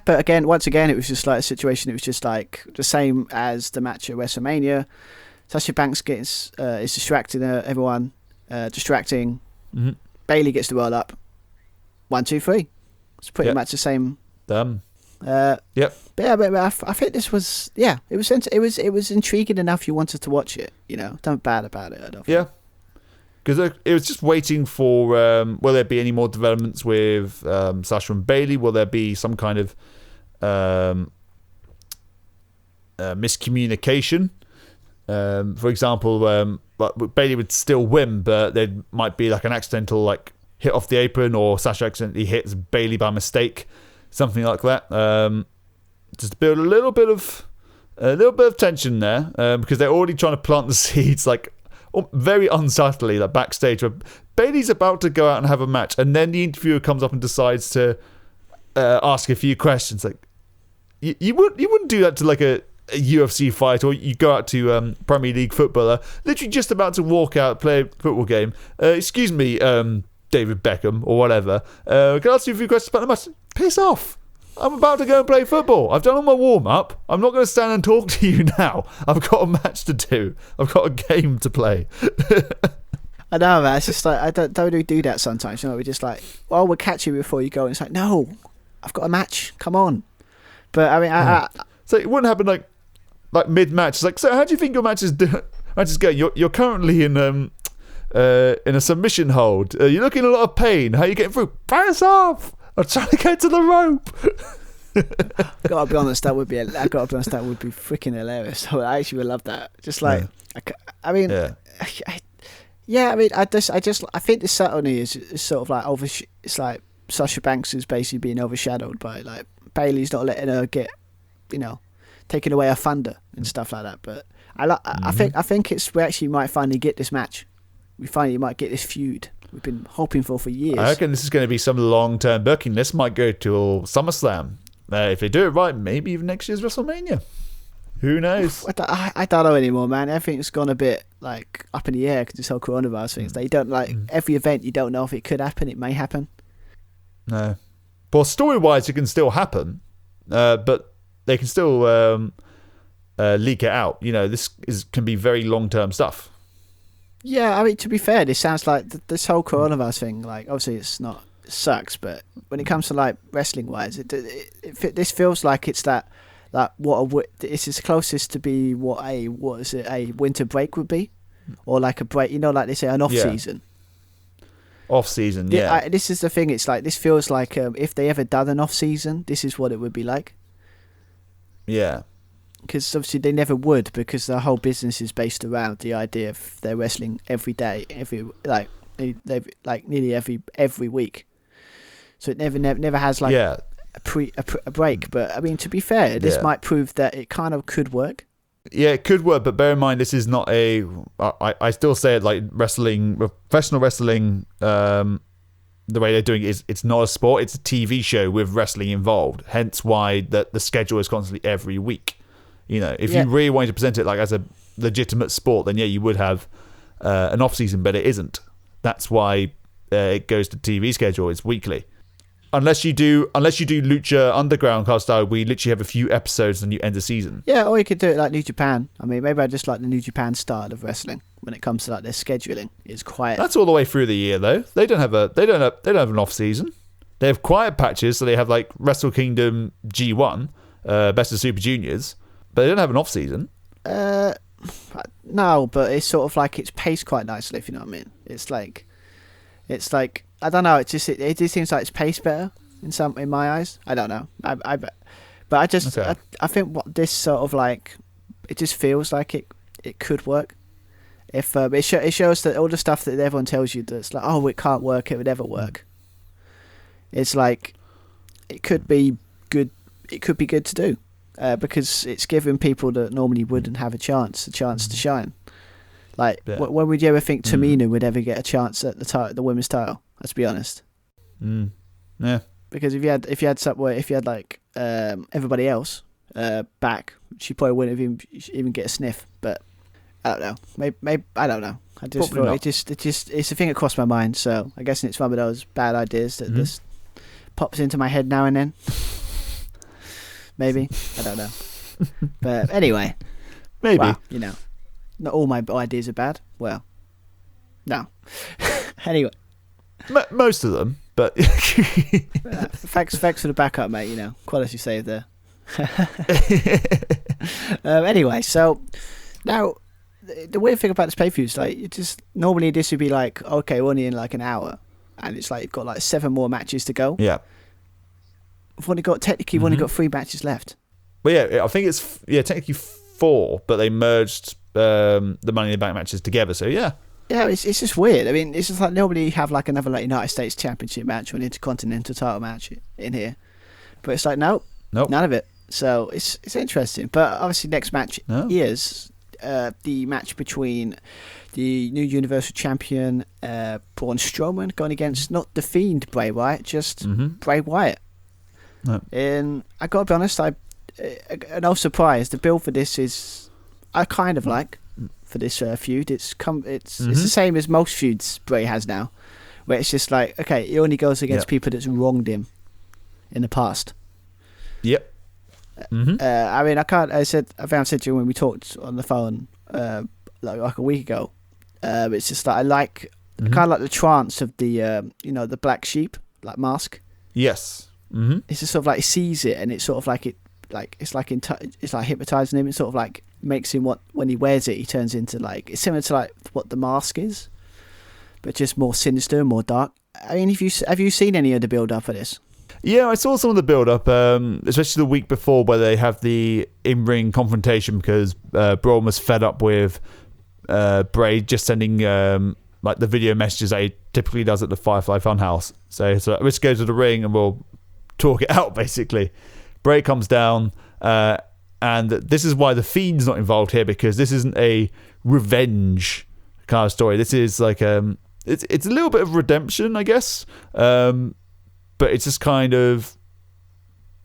again, once again, it was just like a situation. It was just like the same as the match at WrestleMania. Sasha Banks is distracting everyone, distracting. Mm-hmm. Bayley gets the roll up. 1, 2, 3. It's pretty much the same. Yep. But I think this was it was intriguing enough. You wanted to watch it. Don't bad about it. I don't think. Yeah. Because it was just waiting for will there be any more developments with Sasha and Bayley? Will there be some kind of miscommunication? For example, Bayley would still win, but there might be like an accidental like hit off the apron, or Sasha accidentally hits Bayley by mistake, something like that. Just to build a little bit of tension there, because they're already trying to plant the seeds like very unsubtly, like backstage, where Bayley's about to go out and have a match, and then the interviewer comes up and decides to ask a few questions. Like you wouldn't do that to like a UFC fight, or you go out to Premier League footballer, literally just about to walk out, play a football game. Excuse me, David Beckham or whatever. Can I ask you a few questions about the match? Piss off. I'm about to go and play football. I've done all my warm-up. I'm not going to stand and talk to you now. I've got a match to do. I've got a game to play. I know, man. It's just like, I don't really do that sometimes. We're just like, well, we'll catch you before you go. And it's like, no, I've got a match. Come on. But, I mean, So it wouldn't happen like mid-match. It's like, so how do you think your match is going? You're currently in a submission hold. You're looking in a lot of pain. How are you getting through? Pass off! I'm trying to get to the rope. Gotta be honest, that would be freaking hilarious. I actually would love that. Just like, I mean, I think the subtlety is sort of like it's like Sasha Banks is basically being overshadowed by like Bayley's not letting her get, taking away her thunder and stuff like that. But I think we actually might finally get this match. We finally might get this feud we've been hoping for years. I reckon this is going to be some long-term booking. This might go till SummerSlam. If they do it right, maybe even next year's WrestleMania. Who knows? I don't know anymore, man. Everything's gone a bit like up in the air because this whole coronavirus thing. You don't like every event. You don't know if it could happen. It may happen. No. well, story-wise, it can still happen, but they can still leak it out. This can be very long-term stuff. Yeah, I mean, to be fair, this sounds like this whole coronavirus thing. Like, obviously, it sucks, but when it comes to like wrestling-wise, this feels like it's this is closest to be what a winter break would be, or like a break. Like they say, an off season. Off season, yeah. This is the thing. It's like this feels like if they ever done an off season, this is what it would be like. Yeah. Because obviously they never would, because the whole business is based around the idea of they're wrestling every day, nearly every week. So it never has like a break. But I mean, to be fair, this might prove that it kind of could work. Yeah, it could work, but bear in mind, this is not I still say it like wrestling, professional wrestling, the way they're doing it is it's not a sport, it's a TV show with wrestling involved. Hence why the schedule is constantly every week. If you really wanted to present it like as a legitimate sport, then you would have an off season, but it isn't. That's why it goes to TV schedule. It's weekly. Unless you do Lucha Underground card style, we literally have a few episodes and you end the season. Yeah, or you could do it like New Japan. I mean, maybe I just like the New Japan style of wrestling when it comes to like their scheduling. It's quiet. That's all the way through the year though. They don't have an off season. They have quiet patches, so they have like Wrestle Kingdom G1, Best of Super Juniors, but they don't have an off season. No, but it's sort of like it's paced quite nicely, if you know what I mean. It's like I don't know. It just seems like it's paced better in my eyes. I don't know. I think what this sort of like, it just feels like it could work. If it shows that all the stuff that everyone tells you that's like, oh, it can't work, it would never work. It's like it could be good. It could be good to do because it's giving people that normally wouldn't have a chance to shine. Like, when would you ever think Tamina would ever get a chance at the women's title? Let's be honest. Yeah. Because if you had like everybody else back, she probably wouldn't even get a sniff. But I don't know. Maybe I don't know. I just thought it's a thing that crossed my mind. So I guess it's one of those bad ideas that just pops into my head now and then. Maybe I don't know. But anyway, maybe well, not all my ideas are bad. Well, no. Anyway. Most of them, but thanks for the backup, mate. Quality save there. Anyway, so now the weird thing about this pay-per-view is like normally this would be like, okay, we're only in like an hour, and it's like you've got like 7 more matches to go. Yeah, we've only got 3 matches left. Well, yeah, I think it's technically 4, but they merged the Money in the Bank matches together. So yeah. Yeah, it's just weird. I mean, it's just like normally you have like another like United States Championship match or an Intercontinental title match in here, but it's like nope, none of it. So it's interesting. But obviously, next match is the match between the new Universal Champion Braun Strowman going against not the Fiend Bray Wyatt, just Bray Wyatt. No. And I gotta be honest, no surprise. The build for this is I kind of like. For this feud, it's the same as most feuds Bray has now, where it's just like, okay, he only goes against people that's wronged him in the past. Yep. I mean, I said to you when we talked on the phone like a week ago. It's just like I kind of like the trance of the the black sheep like mask. Yes. It's just sort of like he sees it, and it's sort of like it's like hypnotizing him. It's sort of like makes him when he wears it, he turns into like it's similar to like what the mask is, but just more sinister, more dark. I mean, have you seen any of the build up for this? Yeah, I saw some of the build up, especially the week before where they have the in-ring confrontation because Braun was fed up with Bray just sending like the video messages that he typically does at the Firefly Funhouse. So let's go to the ring and we'll talk it out basically. Bray comes down. And this is why the Fiend's not involved here, because this isn't a revenge kind of story. This is like it's a little bit of redemption, I guess. But it's just kind of,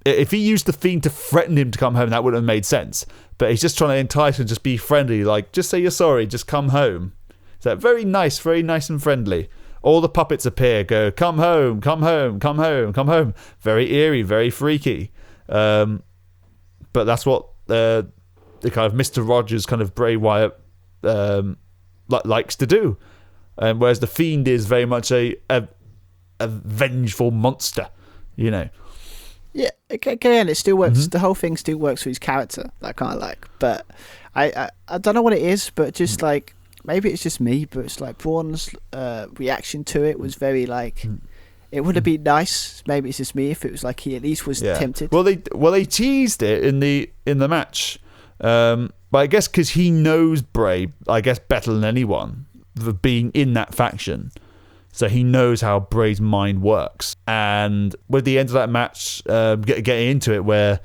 if he used the Fiend to threaten him to come home, that wouldn't have made sense. But he's just trying to entice him, just be friendly, like just say you're sorry, just come home. So very nice and friendly. all the puppets appear, go, come home, come home, come home, come home. Very eerie, very freaky. But that's what the kind of Mr. Rogers kind of Bray Wyatt likes to do. Whereas the Fiend is very much a vengeful monster, you know. Yeah, again, it still works. The whole thing still works for his character, that I kind of like. But I don't know what it is, but just like, maybe it's just me, but it's like Braun's reaction to it was very like, it would have been nice. Maybe it's just me if it was like he at least was tempted. Well, they teased it in the match, but I guess because he knows Bray, I guess better than anyone, for being in that faction. So he knows how Bray's mind works. And with the end of that match, getting into it, where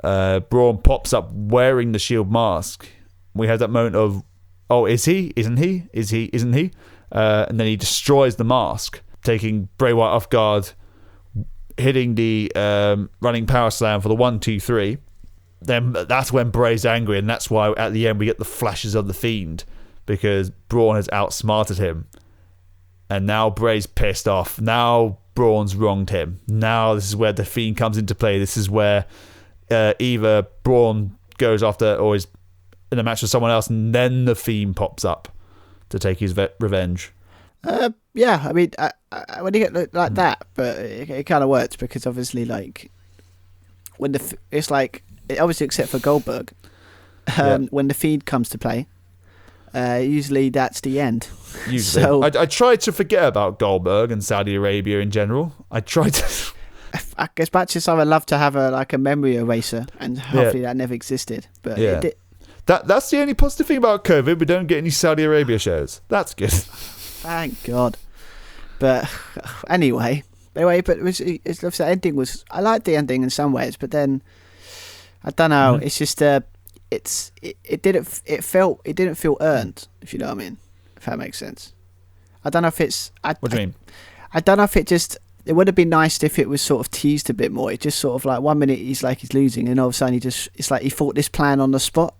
Braun pops up wearing the Shield mask, we have that moment of, oh, is he? Isn't he? Is he? Isn't he? And then he destroys the mask, taking Bray Wyatt off guard, hitting the running power slam for the 1, 2, 3. Then that's when Bray's angry, and that's why at the end we get the flashes of the Fiend, because Braun has outsmarted him. And now Bray's pissed off. Now Braun's wronged him. Now this is where the Fiend comes into play. This is where either Braun goes after or is in a match with someone else, and then the Fiend pops up to take his revenge. Yeah, I mean, when you get like that, but it kind of works because obviously, like, when it's like, obviously except for Goldberg, when the Fiend comes to play, usually that's the end. Usually. So I tried to forget about Goldberg and Saudi Arabia in general. I tried to. As much as I would love to have a memory eraser, and hopefully that never existed, but it did. That's the only positive thing about COVID. We don't get any Saudi Arabia shows. That's good. Thank God. But anyway, but it's the ending was. I liked the ending in some ways, but then I don't know. It's just it didn't feel earned, if you know what I mean, if that makes sense. I don't know if it's what do you mean? I don't know if it would have been nice if it was sort of teased a bit more. It just sort of like 1 minute he's losing, and all of a sudden it's like he thought this plan on the spot.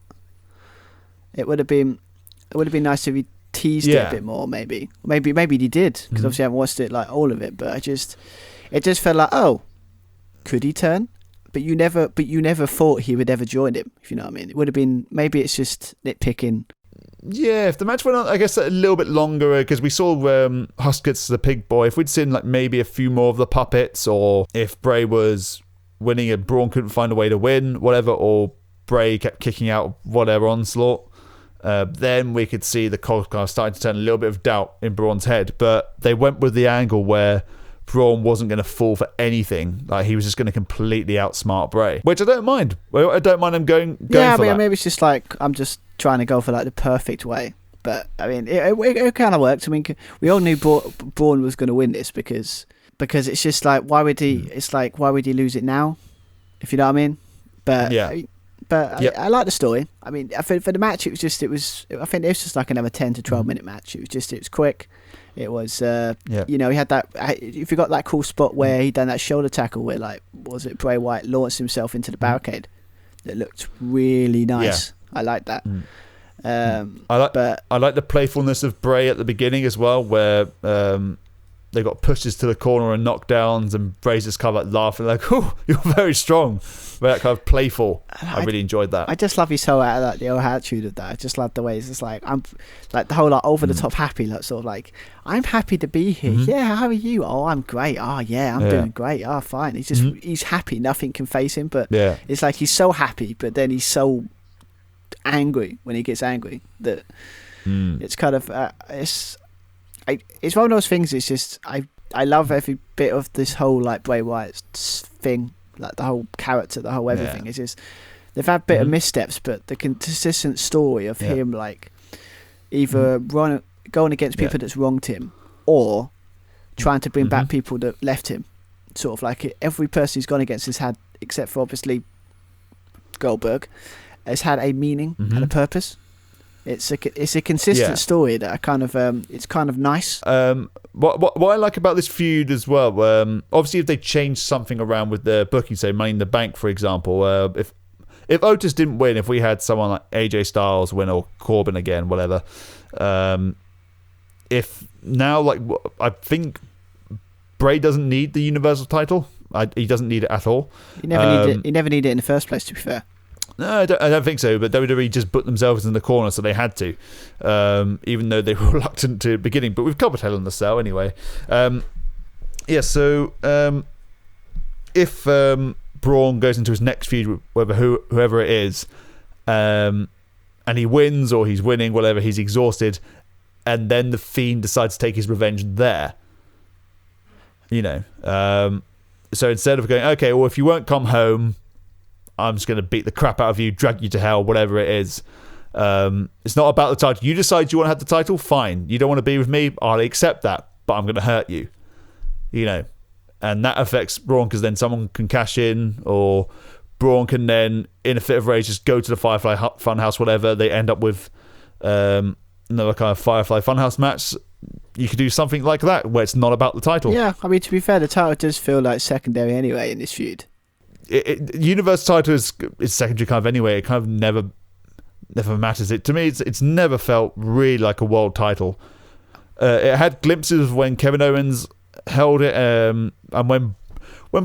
It would have been nice if he teased it a bit more, maybe he did, because obviously I haven't watched it like all of it, but it just felt like, oh, could he turn? But you never thought he would ever join him, if you know what I mean. It would have been, maybe it's just nitpicking. Yeah, if the match went on, I guess, a little bit longer, because we saw Huskets the Pig Boy. If we'd seen like maybe a few more of the puppets, or if Bray was winning and Braun couldn't find a way to win, whatever, or Bray kept kicking out whatever onslaught, then we could see the cogs kind of starting to turn a little bit of doubt in Braun's head. But they went with the angle where Braun wasn't going to fall for anything. Like, he was just going to completely outsmart Bray, which I don't mind. I don't mind him going for that. Maybe it's just like, I'm just trying to go for like the perfect way. But I mean, it kind of worked. I mean, we all knew Braun was going to win this because it's just like, why would he? It's like, why would he lose it now? If you know what I mean. But yeah. I like the story. I mean, for the match, I think it was just like another 10 to 12 minute match. It was quick. It was, you know, he had that. If you got that cool spot where he done that shoulder tackle, where like, was it Bray Wyatt launched himself into the barricade? It looked really nice. Yeah. I like that. I like the playfulness of Bray at the beginning as well, where they got pushes to the corner and knockdowns, and Bray's just kind of like laughing, like, "Oh, you're very strong." Very kind of playful. I really enjoyed that. I just love his whole the whole attitude of that. I just love the way it's just like, I'm like the whole like over the top happy, like sort of like, I'm happy to be here. Yeah, how are you? Oh, I'm great. Oh yeah, I'm doing great. Oh, fine. He's just he's happy. Nothing can face him. But it's like he's so happy, but then he's so angry when he gets angry that it's kind of it's one of those things. It's just I love every bit of this whole like Bray Wyatt thing. Like the whole character, the whole everything. It's just, they've had a bit of missteps, but the consistent story of him like either going against people that's wronged him, or trying to bring back people that left him. Sort of like every person he's gone against has had, except for obviously Goldberg, has had a meaning and a purpose. It's a consistent story that I kind of it's kind of nice. What I like about this feud as well, obviously if they change something around with the booking, say Money in the Bank, for example, if Otis didn't win, if we had someone like AJ Styles win or Corbin again, whatever, if now, like, I think Bray doesn't need the Universal title. He doesn't need it at all. He never needed it. He never needed it in the first place, to be fair. No, I don't think so. But WWE just put themselves in the corner, so they had to, even though they were reluctant to the beginning. But we've covered Hell in the Cell anyway. So if Braun goes into his next feud with whoever it is, and he wins or he's winning, whatever, he's exhausted, and then the Fiend decides to take his revenge there. So instead of going, okay, well, if you won't come home, I'm just going to beat the crap out of you, drag you to hell, whatever it is. It's not about the title. You decide you want to have the title, fine. You don't want to be with me, I'll accept that, but I'm going to hurt you. And that affects Braun, because then someone can cash in, or Braun can then, in a fit of rage, just go to the Firefly Funhouse, whatever. They end up with another kind of Firefly Funhouse match. You could do something like that, where it's not about the title. Yeah, I mean, to be fair, the title does feel like secondary anyway in this feud. Universe title is secondary kind of anyway. It kind of never matters. To me, it's never felt really like a world title. It had glimpses of when Kevin Owens held it, and when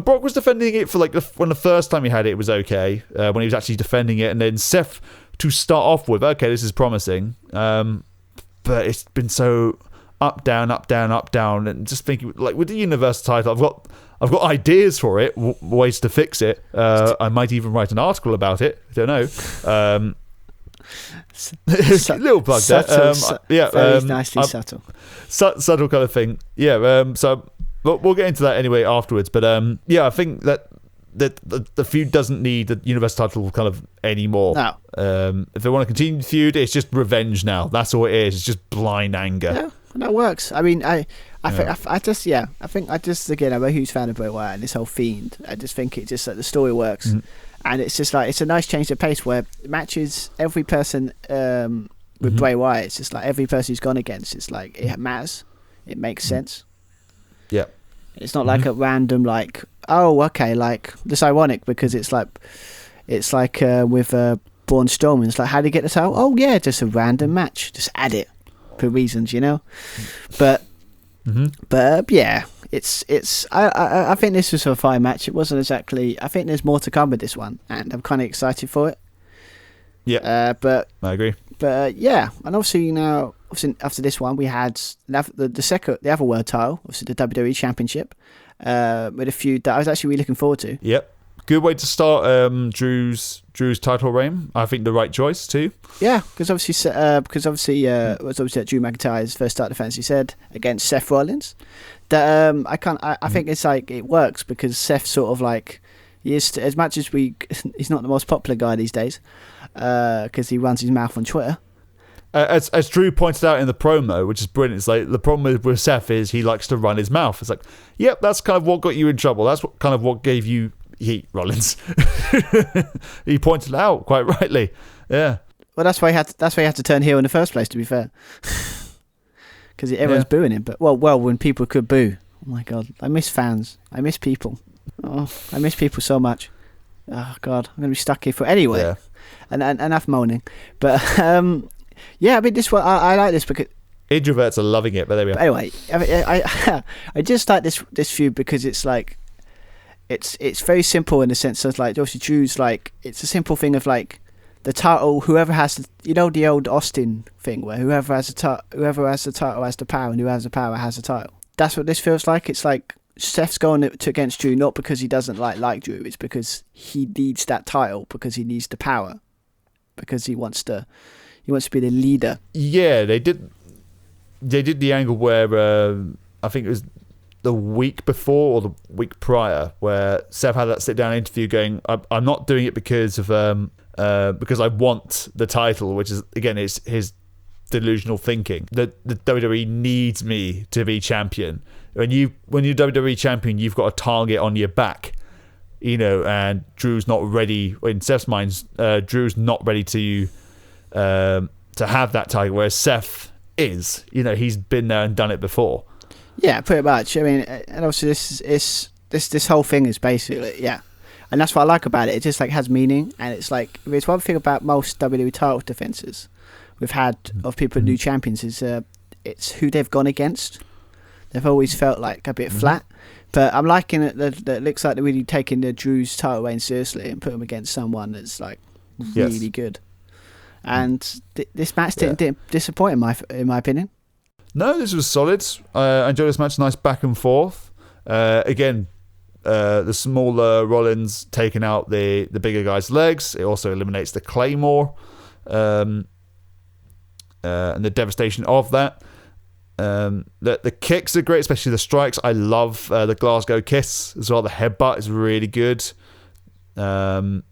Brock was defending it for when the first time he had it, it was okay. When he was actually defending it, and then Seth to start off with, okay, this is promising. But it's been so up down, and just thinking, like, with the Universal title, I've got ideas for it, ways to fix it. I might even write an article about it. I don't know. Little plug subtle, there. Very nicely subtle. Subtle kind of thing. Yeah. So we'll get into that anyway afterwards. But I think that the feud doesn't need the Universal title kind of anymore. No. If they want to continue the feud, it's just revenge now. That's all it is. It's just blind anger. Yeah, that works. I mean, I think again, I'm a huge fan of Bray Wyatt and this whole Fiend. I just think it just, like, the story works. Mm-hmm. And it's just like, it's a nice change of pace where matches, every person with Bray Wyatt, it's just like every person who's gone against, it's like, it matters. It makes sense. Yeah. It's not like a random, like, oh, okay, like, it's ironic because it's like with Braun Strowman, it's like, how do you get this out? Oh, yeah, just a random match. Just add it for reasons, But, yeah. I think this was a fine match. It wasn't exactly. I think there's more to come with this one, and I'm kind of excited for it. Yeah, but I agree. But yeah, and obviously after this one, we had the other world title, obviously the WWE Championship, with a feud that I was actually really looking forward to. Yep, good way to start Drew's title reign. I think the right choice too. Yeah, because obviously it was obviously Drew McIntyre's first start defense. He said against Seth Rollins. That I think it's like it works because Seth sort of like he is, as much as he's not the most popular guy these days because he runs his mouth on Twitter. As Drew pointed out in the promo, which is brilliant, it's like the problem with Seth is he likes to run his mouth. It's like, yep, that's kind of what got you in trouble. That's what gave you heat, Rollins. He pointed it out quite rightly. Yeah. Well, that's why he had to turn heel in the first place. To be fair. Because everyone's booing him, but well, when people could boo, oh my god, I miss fans, I miss people, I miss people so much. Oh god, I'm gonna be stuck here for anyway. Yeah. And enough moaning, but yeah, I mean this one, I like this because introverts are loving it, but there we are. Anyway, I just like this feud because it's like it's very simple in the sense of like obviously Drew's like it's a simple thing of like. The title, whoever has the old Austin thing where whoever has the title has the power, and who has the power has the title. That's what this feels like. It's like Seth's going against Drew not because he doesn't like Drew, it's because he needs that title, because he needs the power, because he wants to be the leader. Yeah, they did the angle where I think it was the week before or the week prior where Seth had that sit down interview going, I'm not doing it because I want the title, which is again is his delusional thinking. The WWE needs me to be champion. When you're WWE champion, you've got a target on your back, and Drew's not ready. In Seth's mind, Drew's not ready to have that target, whereas Seth is. He's been there and done it before. Yeah, pretty much. I mean, and also this whole thing is basically and that's what I like about it. It just like has meaning, and it's like one thing about most WWE title defenses we've had of people new champions is it's who they've gone against. They've always felt like a bit flat. But I'm liking it that it looks like they're really taking the Drew's title reign seriously and put him against someone that's like really good. And this match didn't disappoint in my opinion. No, this was solid. I enjoyed this match. Nice back and forth. Again, the smaller Rollins taking out the bigger guy's legs. It also eliminates the Claymore and the devastation of that. The kicks are great, especially the strikes. I love the Glasgow kiss as well. The headbutt is really good. Like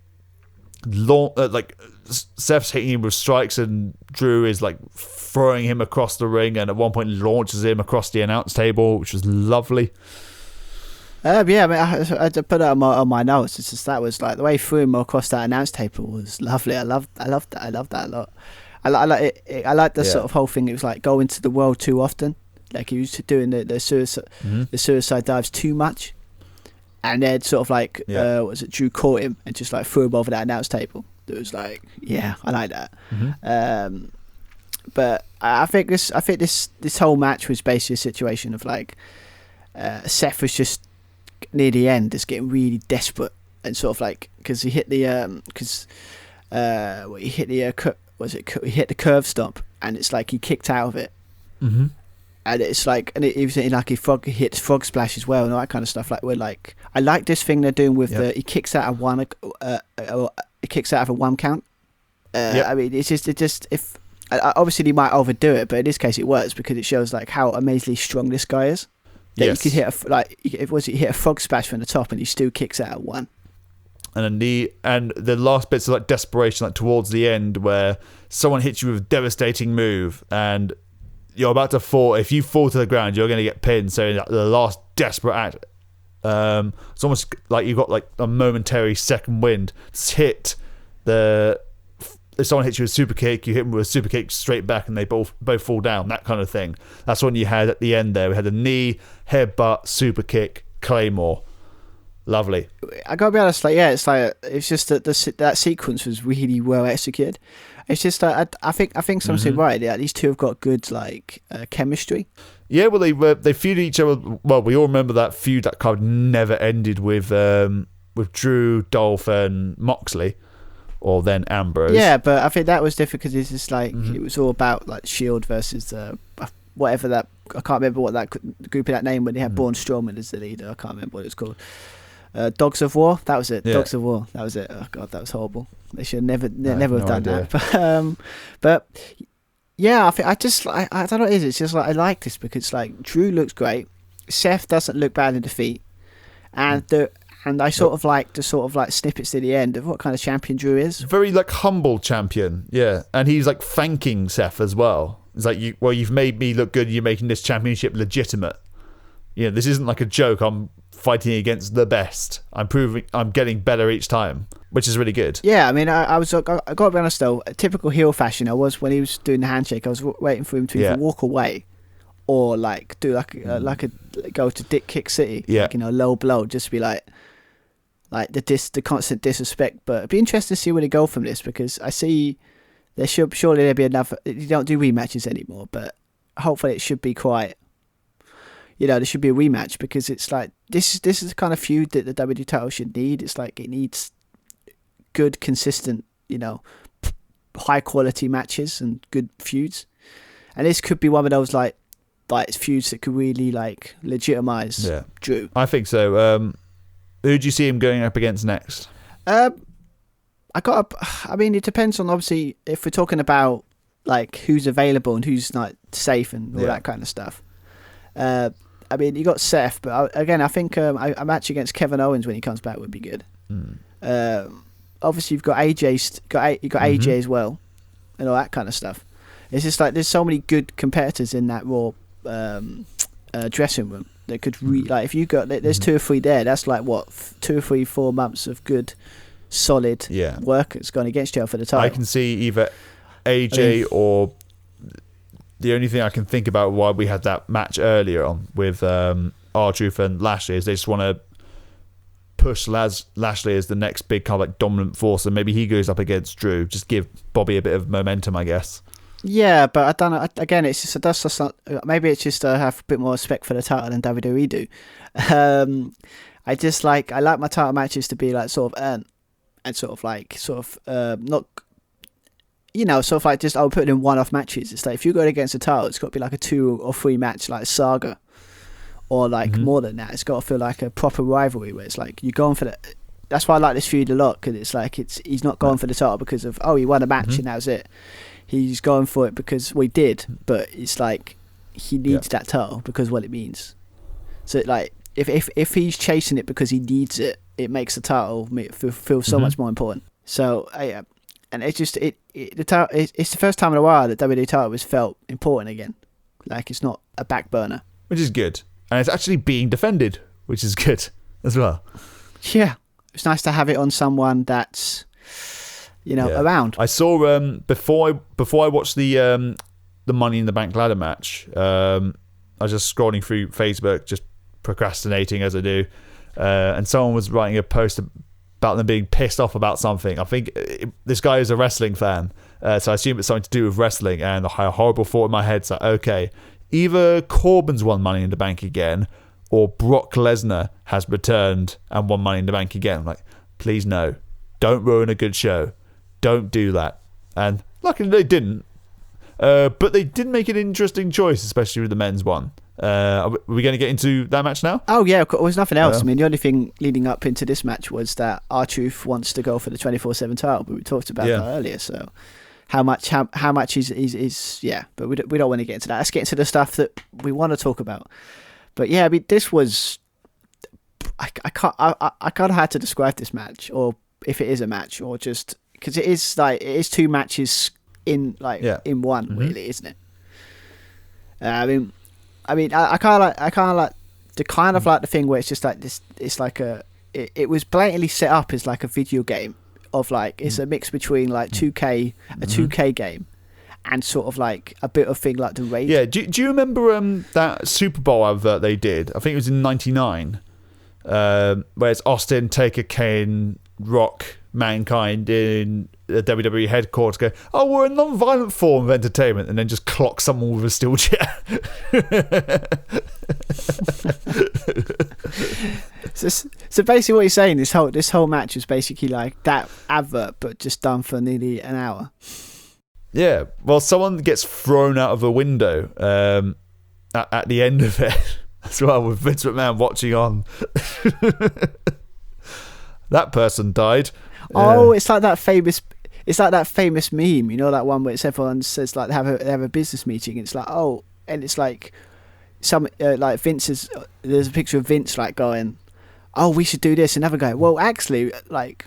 Seth's hitting him with strikes, and Drew is like throwing him across the ring, and at one point launches him across the announce table, which was lovely. I mean, I put it on my notes. It's just that was like the way he threw him across that announce table was lovely. I loved that a lot. I like it. I like the sort of whole thing. It was like going to the world too often. Like he was doing the suicide dives too much, and then sort of like was it Drew caught him and just like threw him over that announce table. It was like, yeah, I like that. But I think this whole match was basically a situation of like Seth was just near the end, just getting really desperate and sort of like because he hit the he hit the curve stomp, and it's like he kicked out of it, and it's like, and it was like he hit frog splash as well and all that kind of stuff. Like we're like, I like this thing they're doing with he kicks out of one, he kicks out of a 1 count. I mean, it just if obviously he might overdo it, but in this case it works because it shows like how amazingly strong this guy is. That you could hit a frog splash from the top and he still kicks out at 1. And then the last bits of like desperation, like towards the end, where someone hits you with a devastating move and you're about to fall. If you fall to the ground, you're going to get pinned. So the last desperate act, it's almost like you've got like a momentary second wind. If someone hits you with a super kick, you hit them with a super kick straight back, and they both fall down. That kind of thing. That's what you had at the end there. We had the knee, headbutt, super kick, Claymore. Lovely. I gotta be honest, like it's just that that sequence was really well executed. It's just like I think something right. Yeah, these two have got good like chemistry. Yeah, well they feuded each other. Well, we all remember that feud that kind of never ended with Drew, Dolph, and Moxley, or then Ambrose. Yeah, but I think that was different because it's just like it was all about like Shield versus whatever that, I can't remember what that group of that name when they had Braun Strowman as the leader. I can't remember what it's called. Dogs of War, that was it. Dogs of War, that was it. Oh god, that was horrible. They should never have done that. But yeah, I don't know what it is. It's just like I like this because like Drew looks great. Seth doesn't look bad in defeat, and I sort of like the sort of like snippets at the end of what kind of champion Drew is. Very like humble champion, yeah, and he's like thanking Seth as well. It's like you've made me look good. You're making this championship legitimate. You know, this isn't like a joke. I'm fighting against the best. I'm getting better each time, which is really good. Yeah, I mean, I got to be honest though, a typical heel fashion. I was when he was doing the handshake. I was waiting for him to either walk away or like do like a go to Dick Kick City, like, low blow, just to be like the constant disrespect. But it'd be interesting to see where they go from this because I see surely there'll be another. You don't do rematches anymore, but hopefully it should be quite. There should be a rematch because it's like this is the kind of feud that the WWE title should need. It's like it needs good, consistent, high quality matches and good feuds. And this could be one of those like feuds that could really like legitimize Drew. I think so. Who do you see him going up against next? I mean, it depends on obviously if we're talking about like who's available and who's not safe and all that kind of stuff. I mean, you got Seth, but I think a match against Kevin Owens when he comes back would be good. Obviously, you've got AJ, AJ as well, and all that kind of stuff. It's just like there's so many good competitors in that Raw dressing room that could like if you got there's 2 or 3 there. That's like what 2 or 3, 4 months of good, solid work that's gone against you for the title. I can see either AJ or. The only thing I can think about why we had that match earlier on with R-Truth and Lashley is they just want to push Lashley as the next big kind of like dominant force, and maybe he goes up against Drew. Just give Bobby a bit of momentum, I guess. Yeah, but I don't know. Again, it's just not, maybe it's just I have a bit more respect for the title than WWE do. I like my title matches to be like sort of earned and sort of not, sort of like just I'll put it in one-off matches. It's like if you go against a title, it's got to be like a 2 or 3 match like saga, or like more than that. It's got to feel like a proper rivalry where it's like you're going for the. That's why I like this feud a lot, because it's like he's not going for the title because of he won a match and that was it. He's going for it because we did, but it's like he needs that title because what it means. So like if he's chasing it because he needs it, it makes the title feel so much more important. So and it's just the title. It's the first time in a while that WWE title has felt important again. Like it's not a back burner, which is good, and it's actually being defended, which is good as well. Yeah, it's nice to have it on someone that's around. I saw before I watched the Money in the Bank ladder match. I was just scrolling through Facebook, just procrastinating as I do, and someone was writing a post about them being pissed off about something. I think this guy is a wrestling fan, so I assume it's something to do with wrestling. And a horrible thought in my head is like, okay, either Corbin's won Money in the Bank again, or Brock Lesnar has returned and won Money in the Bank again. I'm like, please no, don't ruin a good show. Don't do that. And luckily they didn't. But they did make an interesting choice, especially with the men's one. Are we going to get into that match now? Oh, yeah. There was nothing else. I mean, the only thing leading up into this match was that R-Truth wants to go for the 24/7 title, but we talked about that earlier. So how much is yeah, but we don't want to get into that. Let's get into the stuff that we want to talk about. But yeah, I mean, this was... I kind of had to describe this match, or if it is a match, or just... Because it is 2 matches in one, really, isn't it? I kind of like the thing where it's just like this. It's like it was blatantly set up as like a video game of like it's a mix between like 2K, a 2K game, and sort of like a bit of thing like the Raid. Yeah. Do you remember that Super Bowl advert they did? I think it was in '99, where it's Austin, Taker, Kane, Rock, Mankind in the WWE headquarters go, oh, we're a non-violent form of entertainment, and then just clock someone with a steel chair. So basically what you're saying, this whole match is basically like that advert, but just done for nearly an hour. Yeah, well, someone gets thrown out of a window at the end of it as well, with Vince McMahon watching on. That person died. Oh, it's like that famous meme, that one where it's everyone says like they have a business meeting. It's like, oh, and it's like some like there's a picture of Vince like going, oh, we should do this, and another guy, well, actually, like,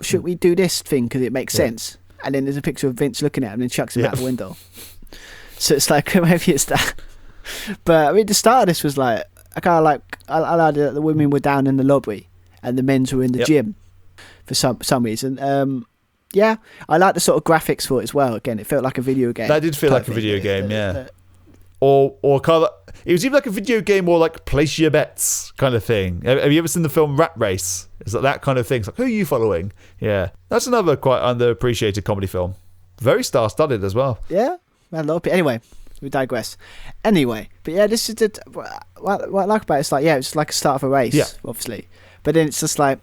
should we do this thing because it makes sense? And then there's a picture of Vince looking at him and chucks him out the window. So it's like maybe it's that. But I mean, the start of this was like I kind of like I liked that the women were down in the lobby and the men's were in the gym for some reason. I like the sort of graphics for it as well. Again, it felt like a video game. That did feel like a video game, or kind of, it was either like a video game or like place your bets kind of thing. Have you ever seen the film Rat Race? It's like that kind of thing. It's like, who are you following? Yeah, that's another quite underappreciated comedy film. Very star-studded as well. Yeah, a lot of people. Anyway, we digress. Anyway, but yeah, this is what I like about it. It's like, yeah, it's like a start of a race, obviously. But then it's just like,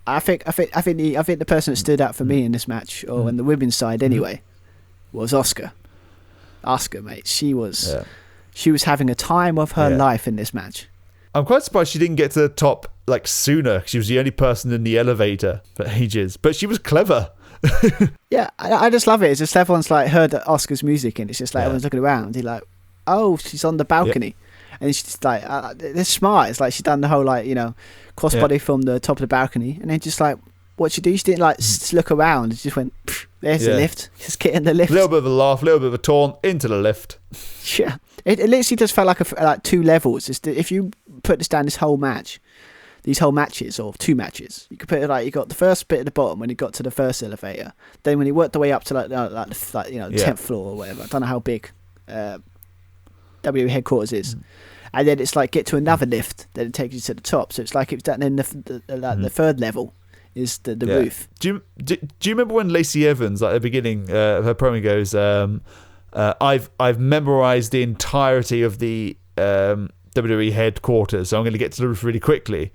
I think the person that stood out for me in this match, or on the women's side anyway, was Asuka. Asuka, mate, she was having a time of her life in this match. I'm quite surprised she didn't get to the top like sooner. She was the only person in the elevator for ages, but she was clever. Yeah, I just love it. It's just everyone's like heard Asuka's music, and it's just like everyone's looking around. They're like, oh, she's on the balcony. And she's just like, they're smart. It's like she's done the whole like, crossbody from the top of the balcony, and then just like what she do, she didn't like look around. She just went, there's the lift. Just get in the lift. A little bit of a laugh, a little bit of a taunt into the lift. Yeah, it literally just felt like 2 levels. If you put this down, this whole match, these whole matches, or 2 matches, you could put it like you got the first bit at the bottom when you got to the first elevator. Then when you worked the way up to the 10th floor or whatever. I don't know how big WWE headquarters is. And then it's like get to another lift, then it takes you to the top. So it's like it's that. And then the 3rd level is the roof. Do you remember when Lacey Evans, like at the beginning of her promo, goes, I've memorized the entirety of the WWE headquarters, so I'm going to get to the roof really quickly.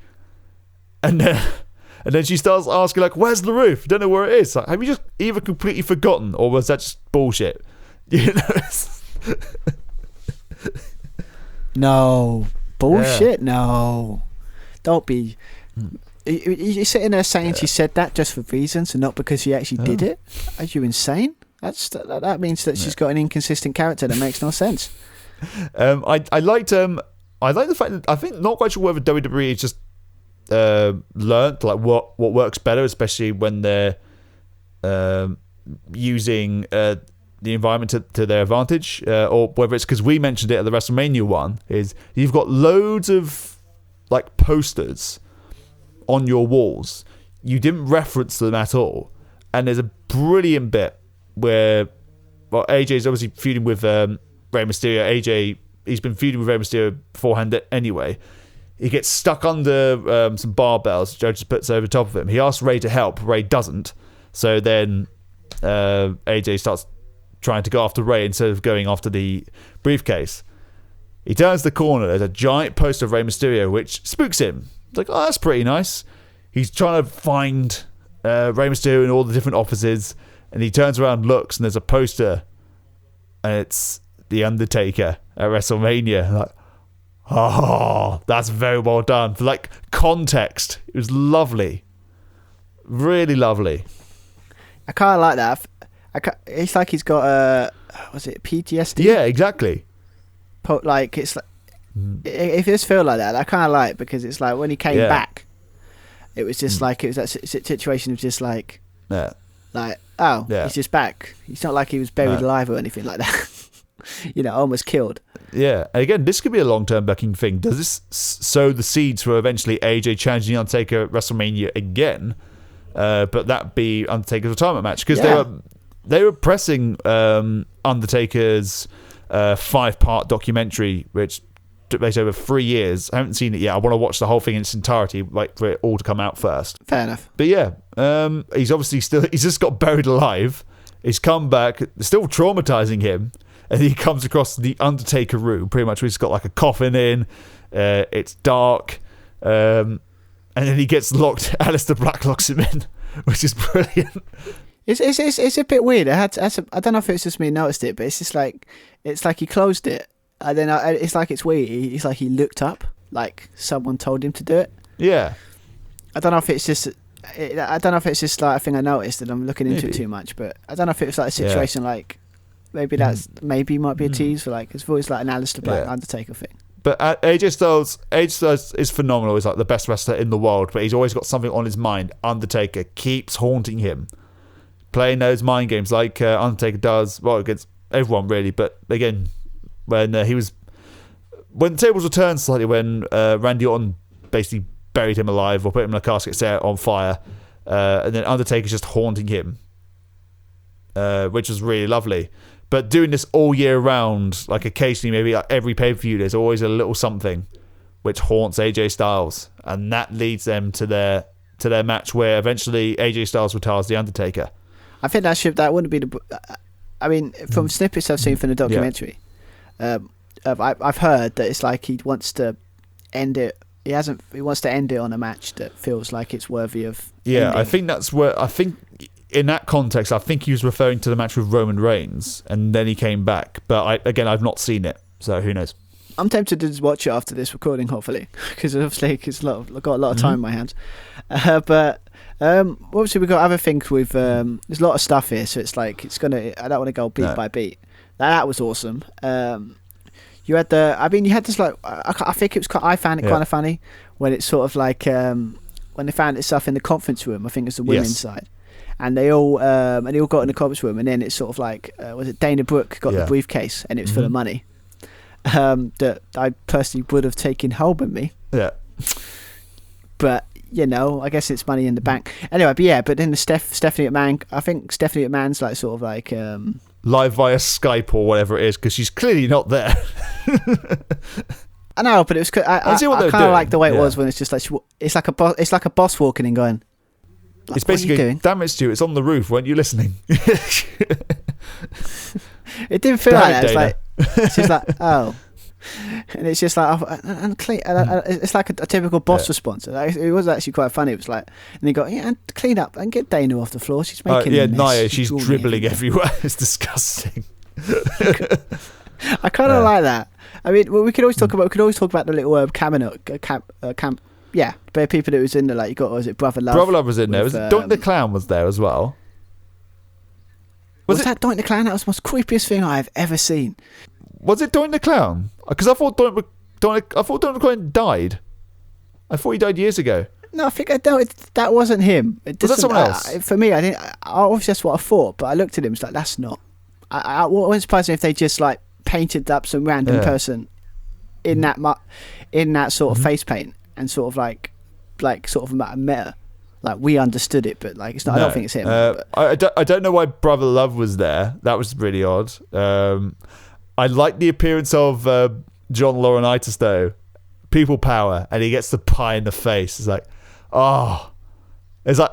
And then she starts asking, like, where's the roof? Don't know where it is. Like, have you just either completely forgotten, or was that just bullshit? You know? No. Bullshit? Yeah. No. Don't be... You're sitting there saying she said that just for reasons and not because she actually did it? Are you insane? That means that she's got an inconsistent character that makes no sense. I like the fact that I think not quite sure whether WWE just learned like what works better, especially when they're using the environment to their advantage, or whether it's because we mentioned it at the WrestleMania one. Is you've got loads of like posters on your walls, you didn't reference them at all, and there's a brilliant bit where AJ's obviously feuding with Rey Mysterio. AJ, he's been feuding with Rey Mysterio beforehand anyway. He gets stuck under some barbells. Joe just puts over top of him. He asks Rey to help. Rey doesn't. So then AJ starts trying to go after Rey instead of going after the briefcase. He turns the corner. There's a giant poster of Rey Mysterio, which spooks him. It's like, oh, that's pretty nice. He's trying to find Rey Mysterio in all the different offices, and he turns around, looks, and there's a poster, and it's The Undertaker at WrestleMania. Like, oh, that's very well done. For like context, it was lovely, really lovely. I kind of like that. It's like he's got was it PTSD? Yeah, exactly. Like it's like if it does feel like that, I kind of like it because it's like when he came back, it was just like it was that situation of just like he's just back. It's not like he was buried alive or anything like that. You know, almost killed. Yeah, and again, this could be a long-term booking thing. Does this sow the seeds for eventually AJ challenging the Undertaker at WrestleMania again? But that be Undertaker's retirement match because they were pressing Undertaker's 5-part documentary, which took place over 3 years. I haven't seen it yet. I want to watch the whole thing in its entirety, like for it all to come out first. Fair enough. But yeah, he's obviously he's just got buried alive. He's come back, still traumatizing him, and he comes across the Undertaker room, pretty much. He's got like a coffin in. It's dark, and then he gets locked. Alistair Black locks him in, which is brilliant. It's a bit weird. I don't know if it's just me noticed it, but it's just like he closed it, and then it's like it's weird. It's like he looked up, like someone told him to do it. Yeah. I don't know if it's just like a thing I noticed that I'm looking into it too much, but I don't know if it was like a situation like maybe might be a tease for like it's always like an Alistair Black Undertaker thing. But AJ Styles is phenomenal. He's like the best wrestler in the world, but he's always got something on his mind. Undertaker keeps haunting him, playing those mind games like Undertaker does, well, against everyone really. But again, when the tables were turned slightly, when Randy Orton basically buried him alive or put him in a casket, set on fire, and then Undertaker's just haunting him, which was really lovely. But doing this all year round, like occasionally, maybe like every pay-per-view, there's always a little something which haunts AJ Styles, and that leads them to their match where eventually AJ Styles retires the Undertaker. I think that wouldn't be the. I mean, from snippets I've seen from the documentary, I've heard that it's like he wants to end it. He wants to end it on a match that feels like it's worthy of. Yeah, ending. I think that's where in that context, I think he was referring to the match with Roman Reigns, and then he came back. But I've not seen it, so who knows? I'm tempted to just watch it after this recording, hopefully, because obviously I've got a lot of time in my hands. But obviously we've got other things with. There's a lot of stuff here, so it's like I don't want to go beat by beat. That was awesome. You had this like I think it was. I found it kind of funny when it's sort of like when they found itself in the conference room. I think it's the women's side. And they all got in the conference room, and then it's sort of like was it Dana Brooke got the briefcase, and it was full of money that I personally would have taken home with me. Yeah, but you know, I guess it's money in the bank anyway. But then the Stephanie McMahon, I think Stephanie McMahon's like sort of like live via Skype or whatever it is, because she's clearly not there. I know, but it was. I kind of like the way it was when it's just like it's like a boss walking in going. Like, it's basically, damn it, Stu, it's on the roof. Weren't you listening? It didn't feel like that. It's Dana. like it's just like oh, and it's just like and clean. It's like a typical boss response. It was actually quite funny. It was like, and he got and clean up and get Dana off the floor. She's making a mess. Nia, she's dribbling everywhere. It's disgusting. I kind of like that. I mean, we could always talk about the little camp. Yeah, but people that was in there, like you got, was it Brother Love? Brother Love was in there. Was it Doink the Clown was there as well? Was that Doink the Clown? That was the most creepiest thing I've ever seen. Was it Doink the Clown? Because I thought Doink the Clown died. I thought he died years ago. No, I think that wasn't him. Was that someone else? For me, I didn't. Obviously, that's what I thought. But I looked at him. It's like that's not. I wouldn't surprise me if they just like painted up some random person in that sort of face paint and sort of like sort of meta. Like we understood it, but like it's not. No, I don't think it's him. I don't know why Brother Love was there. That was really odd. I like the appearance of John Laurinaitis though. People power, and he gets the pie in the face. It's like, oh, it's like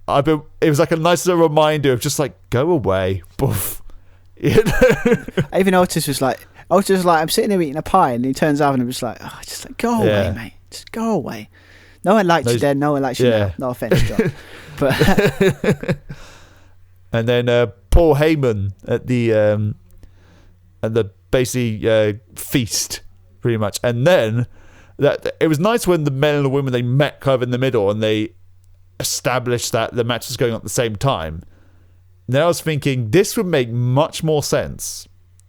it was like a nice little reminder of just like go away, boof. You know? Even Otis was like, I'm sitting there eating a pie, and he turns up and I'm just like, oh, just like go away, mate, just go away. No one likes you then. No one likes you now. No offense, John. But and then Paul Heyman at the basically feast, pretty much. And then it was nice when the men and the women they met kind of in the middle and they established that the match was going on at the same time. And then I was thinking this would make much more sense,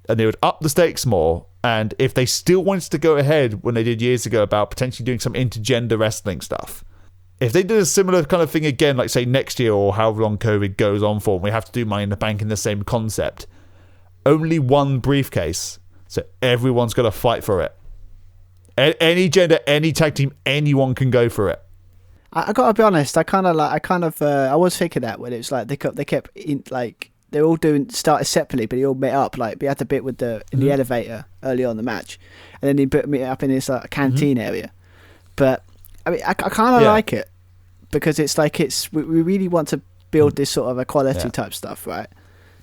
and they would up the stakes more. And if they still wanted to go ahead when they did years ago about potentially doing some intergender wrestling stuff, if they did a similar kind of thing again, like say next year or however long COVID goes on for, and we have to do Money in the Bank in the same concept, only one briefcase, so everyone's got to fight for it. Any gender, any tag team, anyone can go for it. I gotta be honest. I was thinking that when it was like they kept in, like. They're all started separately, but they all met up. Like we had the bit with in the elevator early on in the match, and then they met up in this canteen area. But I mean, I kind of like it because it's like we really want to build this sort of equality type stuff, right?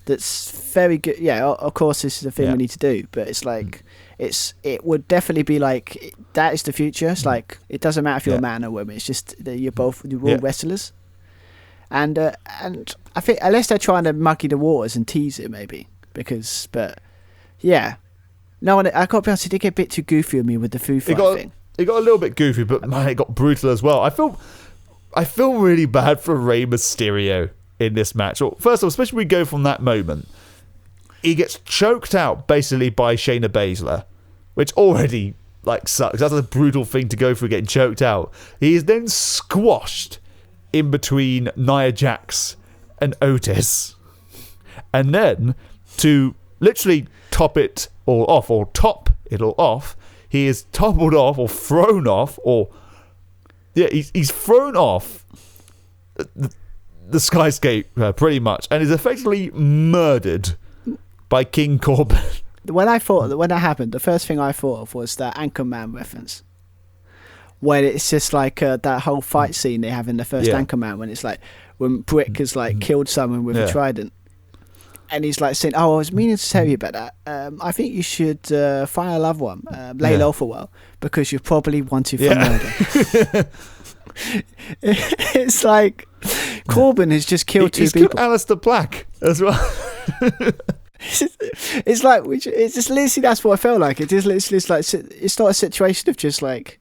That's very good. Yeah, of course, this is the thing we need to do, but it's like it would definitely be like that is the future. It's like it doesn't matter if you're a man or woman. It's just that you're all wrestlers. And I think unless they're trying to muddy the waters and tease it, maybe but yeah, no, I got to be honest, it did get a bit too goofy with me with the food fight thing. It got a little bit goofy, but man, it got brutal as well. I feel really bad for Rey Mysterio in this match. First of all, especially when we go from that moment, he gets choked out basically by Shayna Baszler, which already like sucks. That's a brutal thing to go through, getting choked out. He is then squashed in between Nia Jax and Otis, and then to literally top it all off, he is toppled off or thrown off, he's thrown off the skyscraper pretty much, and is effectively murdered by King Corbin. When that happened, the first thing I thought of was that Anchorman reference. When it's just like that whole fight scene they have in the first Anchorman, when it's like when Brick has like killed someone with a trident, and he's like saying, "Oh, I was meaning to tell you about that. I think you should find a loved one, lay low for a while, because you're probably wanted for murder." It's like Corbin has just killed two people. He's killed Alistair Black as well. It's like it's just literally that's what I felt like. It is literally like it's not a situation of just like.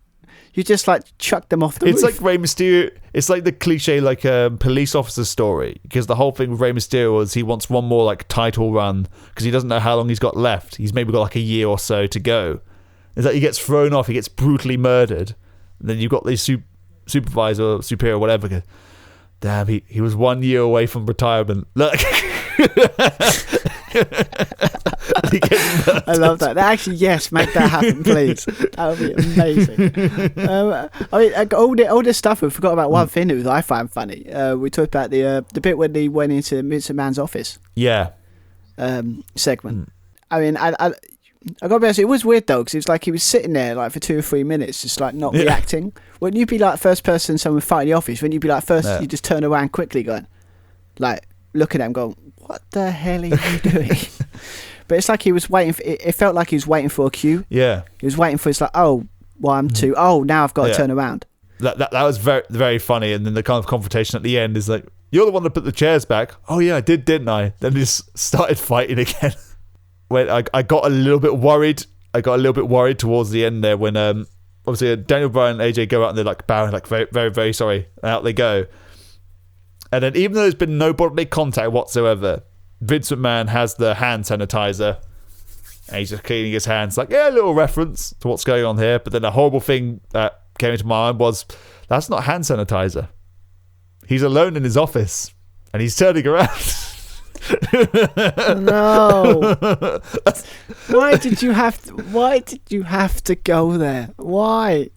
You just like chuck them off the roof. It's like Rey Mysterio. It's like the cliche like police officer story, because the whole thing with Rey Mysterio was he wants one more like title run because he doesn't know how long he's got left. He's maybe got like a year or so to go. It's like he gets thrown off, he gets brutally murdered, and then you've got the supervisor or superior, whatever. Goes, damn, he was 1 year away from retirement. Look. I love that. Actually, yes, make that happen, please. That would be amazing. I mean, all this stuff. We forgot about one thing that I find funny. We talked about the bit when he went into Vince McMahon's office. Yeah. Segment. I mean, I gotta be honest. It was weird though, because it was like he was sitting there like for 2 or 3 minutes, just like not reacting. Wouldn't you be like first person someone fighting in the office? Wouldn't you be like first? You just turn around quickly, going like looking at him, going, "What the hell are you doing?" But it's like he was waiting. It felt like he was waiting for a cue. Yeah. He was waiting for. It's like, oh, 1, 2. Oh, now I've got to turn around. That was very, very funny. And then the kind of confrontation at the end is like, you're the one that put the chairs back. Oh yeah, I did, didn't I? Then they just started fighting again. When I got a little bit worried. I got a little bit worried towards the end there when obviously Daniel Bryan and AJ go out and they're like bowing, like very, very, very sorry. And out they go. And then even though there's been no bodily contact whatsoever, Vince McMahon has the hand sanitizer and he's just cleaning his hands, like, yeah, a little reference to what's going on here. But then a horrible thing that came into my mind was, that's not hand sanitizer. He's alone in his office and he's turning around. No. Why did you have to go there? Why?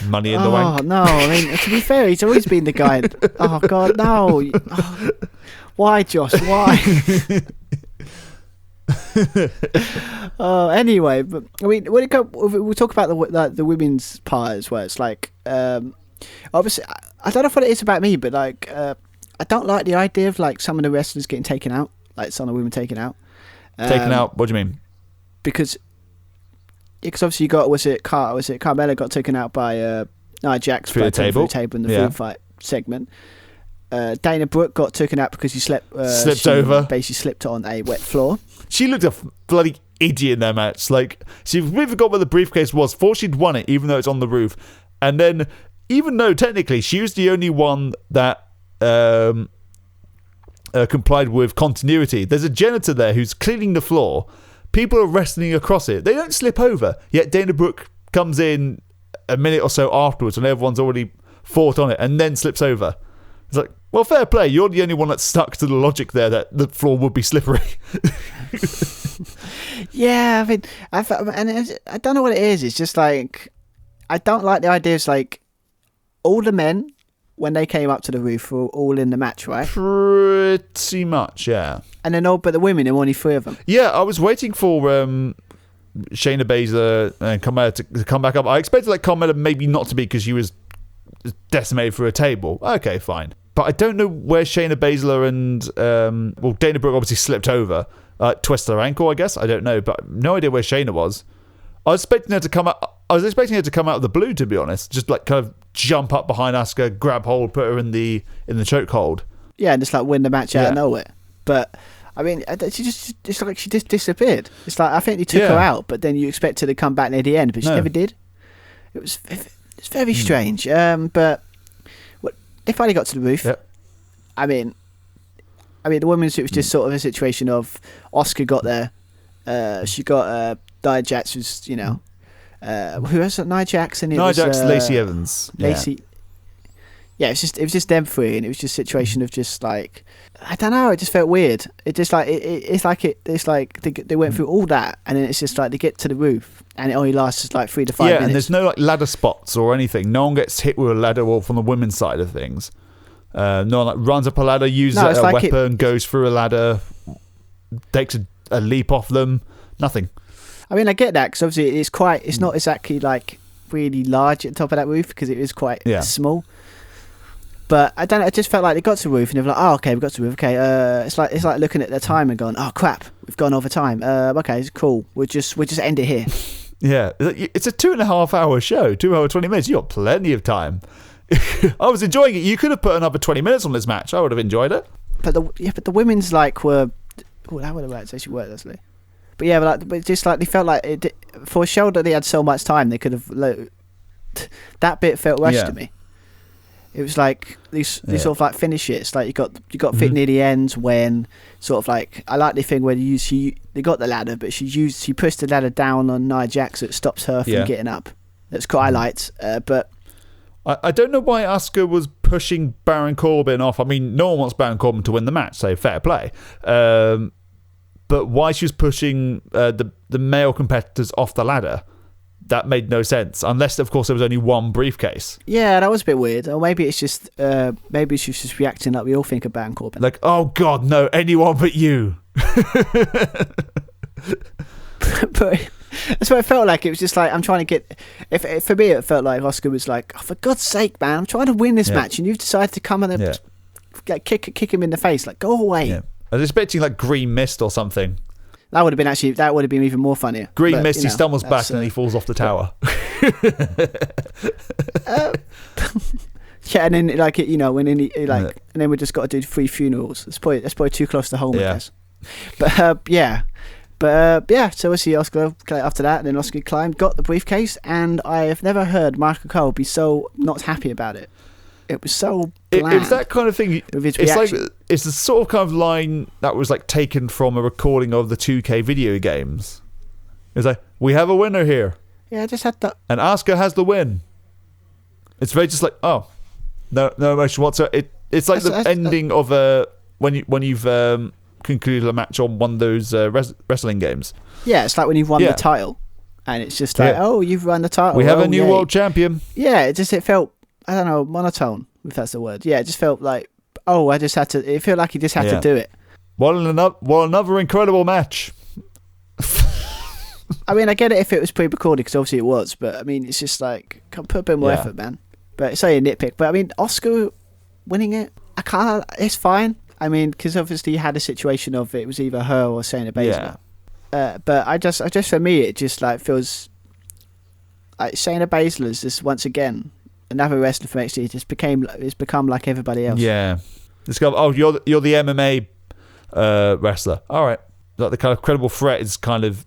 Money in the wank. Oh no, I mean, to be fair, he's always been the guy. Oh god, no. Oh, why, Josh? Why? Anyway, but I mean, we'll talk about the women's part as well. It's like, obviously, I don't know what it is about me, but like, I don't like the idea of like some of the wrestlers getting taken out, like some of the women taken out. Taken out? What do you mean? Because obviously you got was it Carmella got taken out by Nia Jax through the table in the food fight segment. Dana Brooke got taken out because she slipped over. Basically slipped on a wet floor. She looked a bloody idiot in that match. Like, she really forgot where the briefcase was. Thought she'd won it, even though it's on the roof. And then, even though technically she was the only one that complied with continuity, there's a janitor there who's cleaning the floor. People are wrestling across it. They don't slip over. Yet Dana Brooke comes in a minute or so afterwards when everyone's already fought on it and then slips over. It's like, well, fair play. You're the only one that's stuck to the logic there that the floor would be slippery. Yeah, I mean, I don't know what it is. It's just like, I don't like the idea. It's like all the men, when they came up to the roof, were all in the match, right? Pretty much, yeah. And then but the women, there were only 3 of them. Yeah, I was waiting for Shayna Baszler and Carmella to come back up. I expected like Carmella maybe not to be because she was decimated through a table. Okay, fine. But I don't know where Shayna Baszler and Dana Brooke obviously slipped over, twisted her ankle, I guess. I don't know, but no idea where Shayna was. I was expecting her to come out. I was expecting her to come out of the blue, to be honest. Just like kind of jump up behind Asuka, grab hold, put her in the chokehold. Yeah, and just like win the match out of nowhere. But I mean, it's like she just disappeared. It's like I think they took her out, but then you expect her to come back near the end, but she never did. It's very strange. But they finally got to the roof. Yep. I mean, the women's, it was just sort of a situation of Asuka got there. She got Nia Jax, was, you know, who else? Nia Jax and Nia Jax, Lacey Evans. Lacey. Yeah, it was just them 3, and it was just a situation of just like, I don't know, it just felt weird. It just like it's like they went through all that, and then it's just like they get to the roof, and it only lasts just like 3 to 5 minutes. Yeah, and there's no like ladder spots or anything. No one gets hit with a ladder or from the women's side of things. No one like runs up a ladder, uses a weapon, goes through a ladder, takes a leap off them. Nothing. I mean, I get that because obviously it's not exactly like really large at the top of that roof because it is quite small. But I don't know. It just felt like they got to the roof and they were like, "Oh, okay, we got to the roof. Okay, it's like looking at their time and going, "Oh crap, we've gone over time. Okay, it's cool. We'll just end it here." Yeah, it's a 2.5 hour show, 2 hours 20 minutes. You got plenty of time. I was enjoying it. You could have put another 20 minutes on this match. I would have enjoyed it. But the women's like were, that would have actually worked, actually. But yeah, but just like they felt like it, for a show that they had so much time, they could have. That bit felt rushed to me. It was like these sort of like finish it. It's like you got fit near the end when sort of like, I like the thing where they got the ladder, but she pushed the ladder down on Nia Jax, so it stops her from getting up. That's quite I liked, but I don't know why Asuka was pushing Baron Corbin off. I mean, no one wants Baron Corbin to win the match, so fair play. But why she was pushing the male competitors off the ladder, that made no sense. Unless, of course, there was only one briefcase. Yeah, that was a bit weird. Or maybe it's just maybe she's just reacting like we all think of Baron Corbin. Like, oh God, no, anyone but you. But that's what it felt like. It was just like, I'm trying to get. For me, it felt like Asuka was like, oh, for God's sake, man, I'm trying to win this match, and you've decided to come and kick him in the face. Like, go away. Yeah. I was expecting like green mist or something. That would have been even more funnier. Green But, mist, he stumbles back that's, and he falls off the tower. Yeah, and then and then we just got to do 3 funerals. That's probably too close to home, I guess. But so obviously Oscar after that, and then Oscar climbed, got the briefcase, and I have never heard Michael Cole be so not happy about it. It was so bland. It was that kind of thing. With his It's reaction. like it's the sort of kind of line that was like taken from a recording of the 2K video games. It's like, we have a winner here, Yeah, I just had that. and Asuka has the win. It's very just like, oh, no emotion whatsoever. It's like the ending of when you've concluded a match on one of those wrestling games. Yeah, it's like when you've won the title, and it's just like, oh, you've won the title. We have a new yay. world champion. Yeah, it felt, I don't know, monotone, if that's the word. Yeah, it just felt like, I just had to. It felt like he just had to do it. What another incredible match. I mean, I get it if it was pre-recorded, because obviously it was, but I mean, it's just like, put a bit more effort, man. But it's only a nitpick. But I mean, Oscar winning it, it's fine. I mean, because obviously you had a situation of it was either her or Shayna Baszler. But I just for me, it just like feels like Shayna Baszler is just once again another wrestler from NXT. It's become like everybody else. Yeah, it's kind of, you're the MMA wrestler. All right, like the kind of credible threat is kind of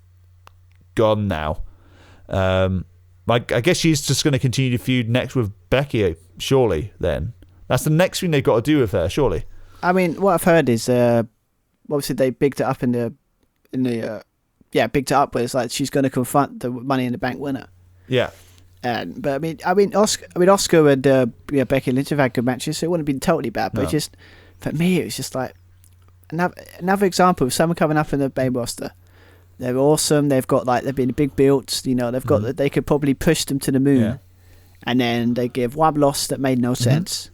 gone now. I guess she's just going to continue to feud next with Becky. Surely, then that's the next thing they've got to do with her. Surely. I mean, what I've heard is obviously they bigged it up bigged it up where it's like she's going to confront the Money in the Bank winner. Yeah. But I mean Oscar and Becky Lynch have had good matches, so it wouldn't have been totally bad. But it just, for me, it was just like another example of someone coming up in the main roster. They're awesome. They've been big builds. They've got they could probably push them to the moon, and then they give one loss that made no sense.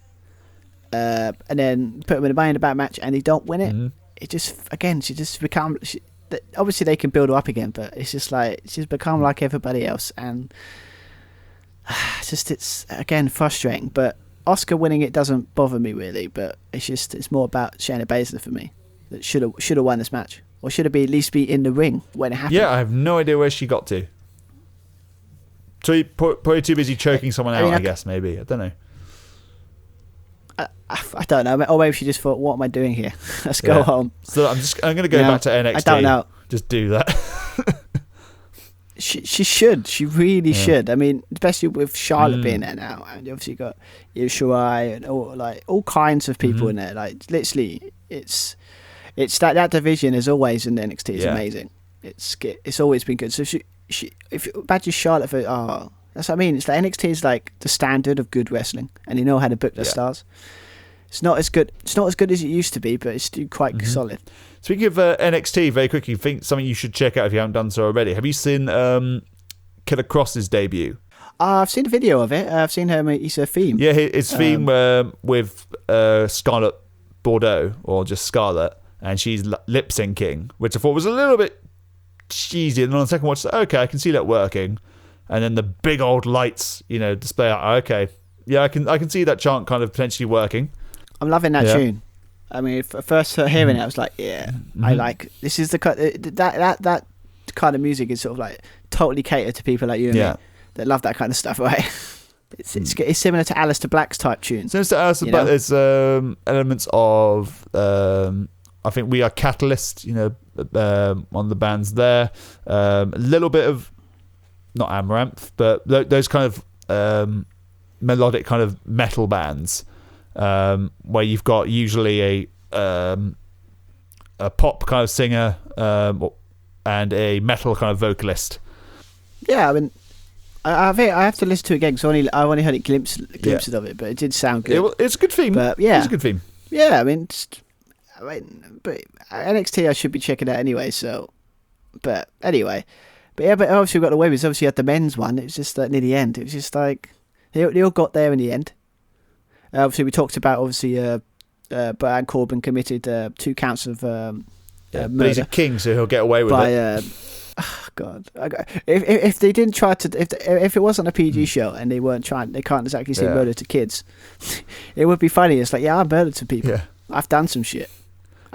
And then put them in a Money in the Bank match, and they don't win it. It just obviously they can build her up again, but it's just like she's become like everybody else, and it's again frustrating. But Oscar winning it doesn't bother me really, but it's more about Shayna Baszler for me that should have won this match, or should have at least be in the ring when it happened. Yeah, I have no idea where she got to. So probably too busy choking someone out, I guess, maybe. I don't know. I don't know, or maybe she just thought, "What am I doing here? Let's go home." So I'm going to go back to NXT. I don't know. Just do that. She should. She really should. I mean, especially with Charlotte being there now, and obviously you got Shirai and all kinds of people in there. Like literally, it's that division is always in NXT is amazing. It's always been good. So if you imagine Charlotte that's what I mean. It's like NXT is like the standard of good wrestling, and you know how to book their stars. It's not as good. It's not as good as it used to be, but it's still quite solid. Speaking of NXT, very quickly, think something you should check out if you haven't done so already. Have you seen Killer Cross's debut? I've seen a video of it. I've seen he's a theme. Yeah, his theme with Scarlett Bordeaux, or just Scarlett, and she's lip syncing, which I thought was a little bit cheesy. And on the second watch, okay, I can see that working. And then the big old lights, display out. Okay, yeah, I can see that chant kind of potentially working. I'm loving that tune. I mean, first hearing it, I was like, I like this is that kind of music is sort of like totally catered to people like you and me that love that kind of stuff, right? It's similar to Aleister Black's type tunes. Similar to Aleister Black, there's elements of I think We Are Catalyst, on the bands there. A little bit of not Amaranth, but those kind of melodic kind of metal bands. Where you've got usually a pop kind of singer and a metal kind of vocalist. Yeah, I mean, I have to listen to it again because I only heard glimpses of it, but it did sound good. It's a good theme. But it's a good theme. Yeah, I mean, but NXT I should be checking out anyway. So, but anyway, but obviously we've got the women's. Obviously, you had the men's one. It was just like near the end. It was just like they all got there in the end. Obviously, we talked about Brian Corbin committed 2 counts of murder. But he's a king, so he'll get away with it. God, if they didn't try to, if it wasn't a PG show and they can't exactly say murder to kids, it would be funny. It's like, I murdered some people. Yeah. I've done some shit.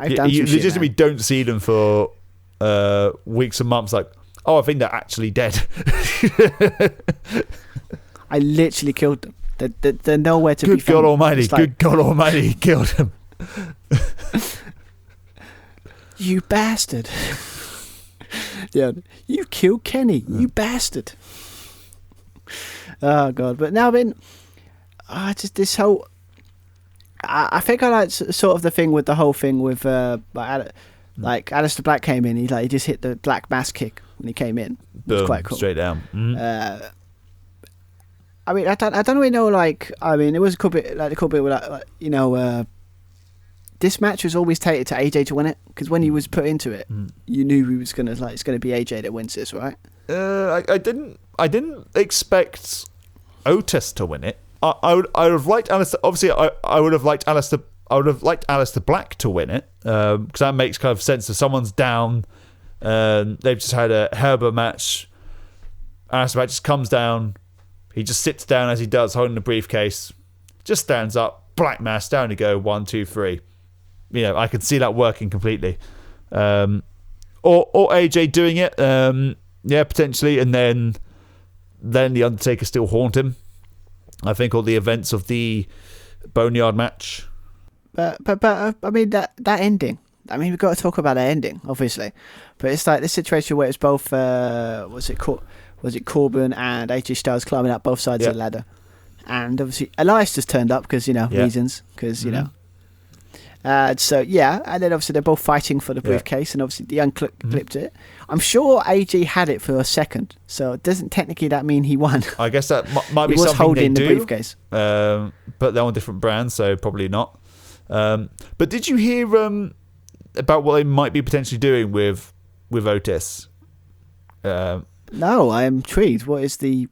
You legitimately don't see them for weeks and months, like, oh, I think they're actually dead. I literally killed them. They're nowhere to be Good found. God Almighty! It's like, Good God Almighty! He killed him. You bastard! Yeah, you killed Kenny. You bastard! Oh God! But now, just this whole. I think I like sort of the thing with the whole thing with like Aleister Black came in. He just hit the black mass kick when he came in. It was quite cool. Straight down. Mm-hmm. I mean, I don't really know. Like, I mean, it was a cool bit. Like, the cool bit with, this match was always taken to AJ to win it, because when he was put into it, you knew he was gonna it's gonna be AJ that wins this, right? I didn't expect Otis to win it. I would have liked Aleister. Obviously, I would have liked Aleister. I would have liked Aleister Black to win it, because that makes kind of sense. If someone's down, they've just had a Herber match. Aleister Black just comes down. He just sits down as he does, holding the briefcase. Just stands up, black mass, down you go, 1, 2, 3. I can see that working completely. Or AJ doing it, potentially, and then the Undertaker still haunt him. I think all the events of the Boneyard match. But I mean that ending. I mean, we've got to talk about that ending, obviously. But it's like this situation where it's both. Was it Corbin and AJ Styles climbing up both sides of the ladder, and obviously Elias just turned up because reasons, because so and then obviously they're both fighting for the briefcase, and obviously the clipped it. I'm sure AJ had it for a second, so it doesn't technically that mean he won. I guess that might be he was something holding they the do, briefcase, but they're on different brands, so probably not. But did you hear about what they might be potentially doing with Otis? No, I am intrigued. What is the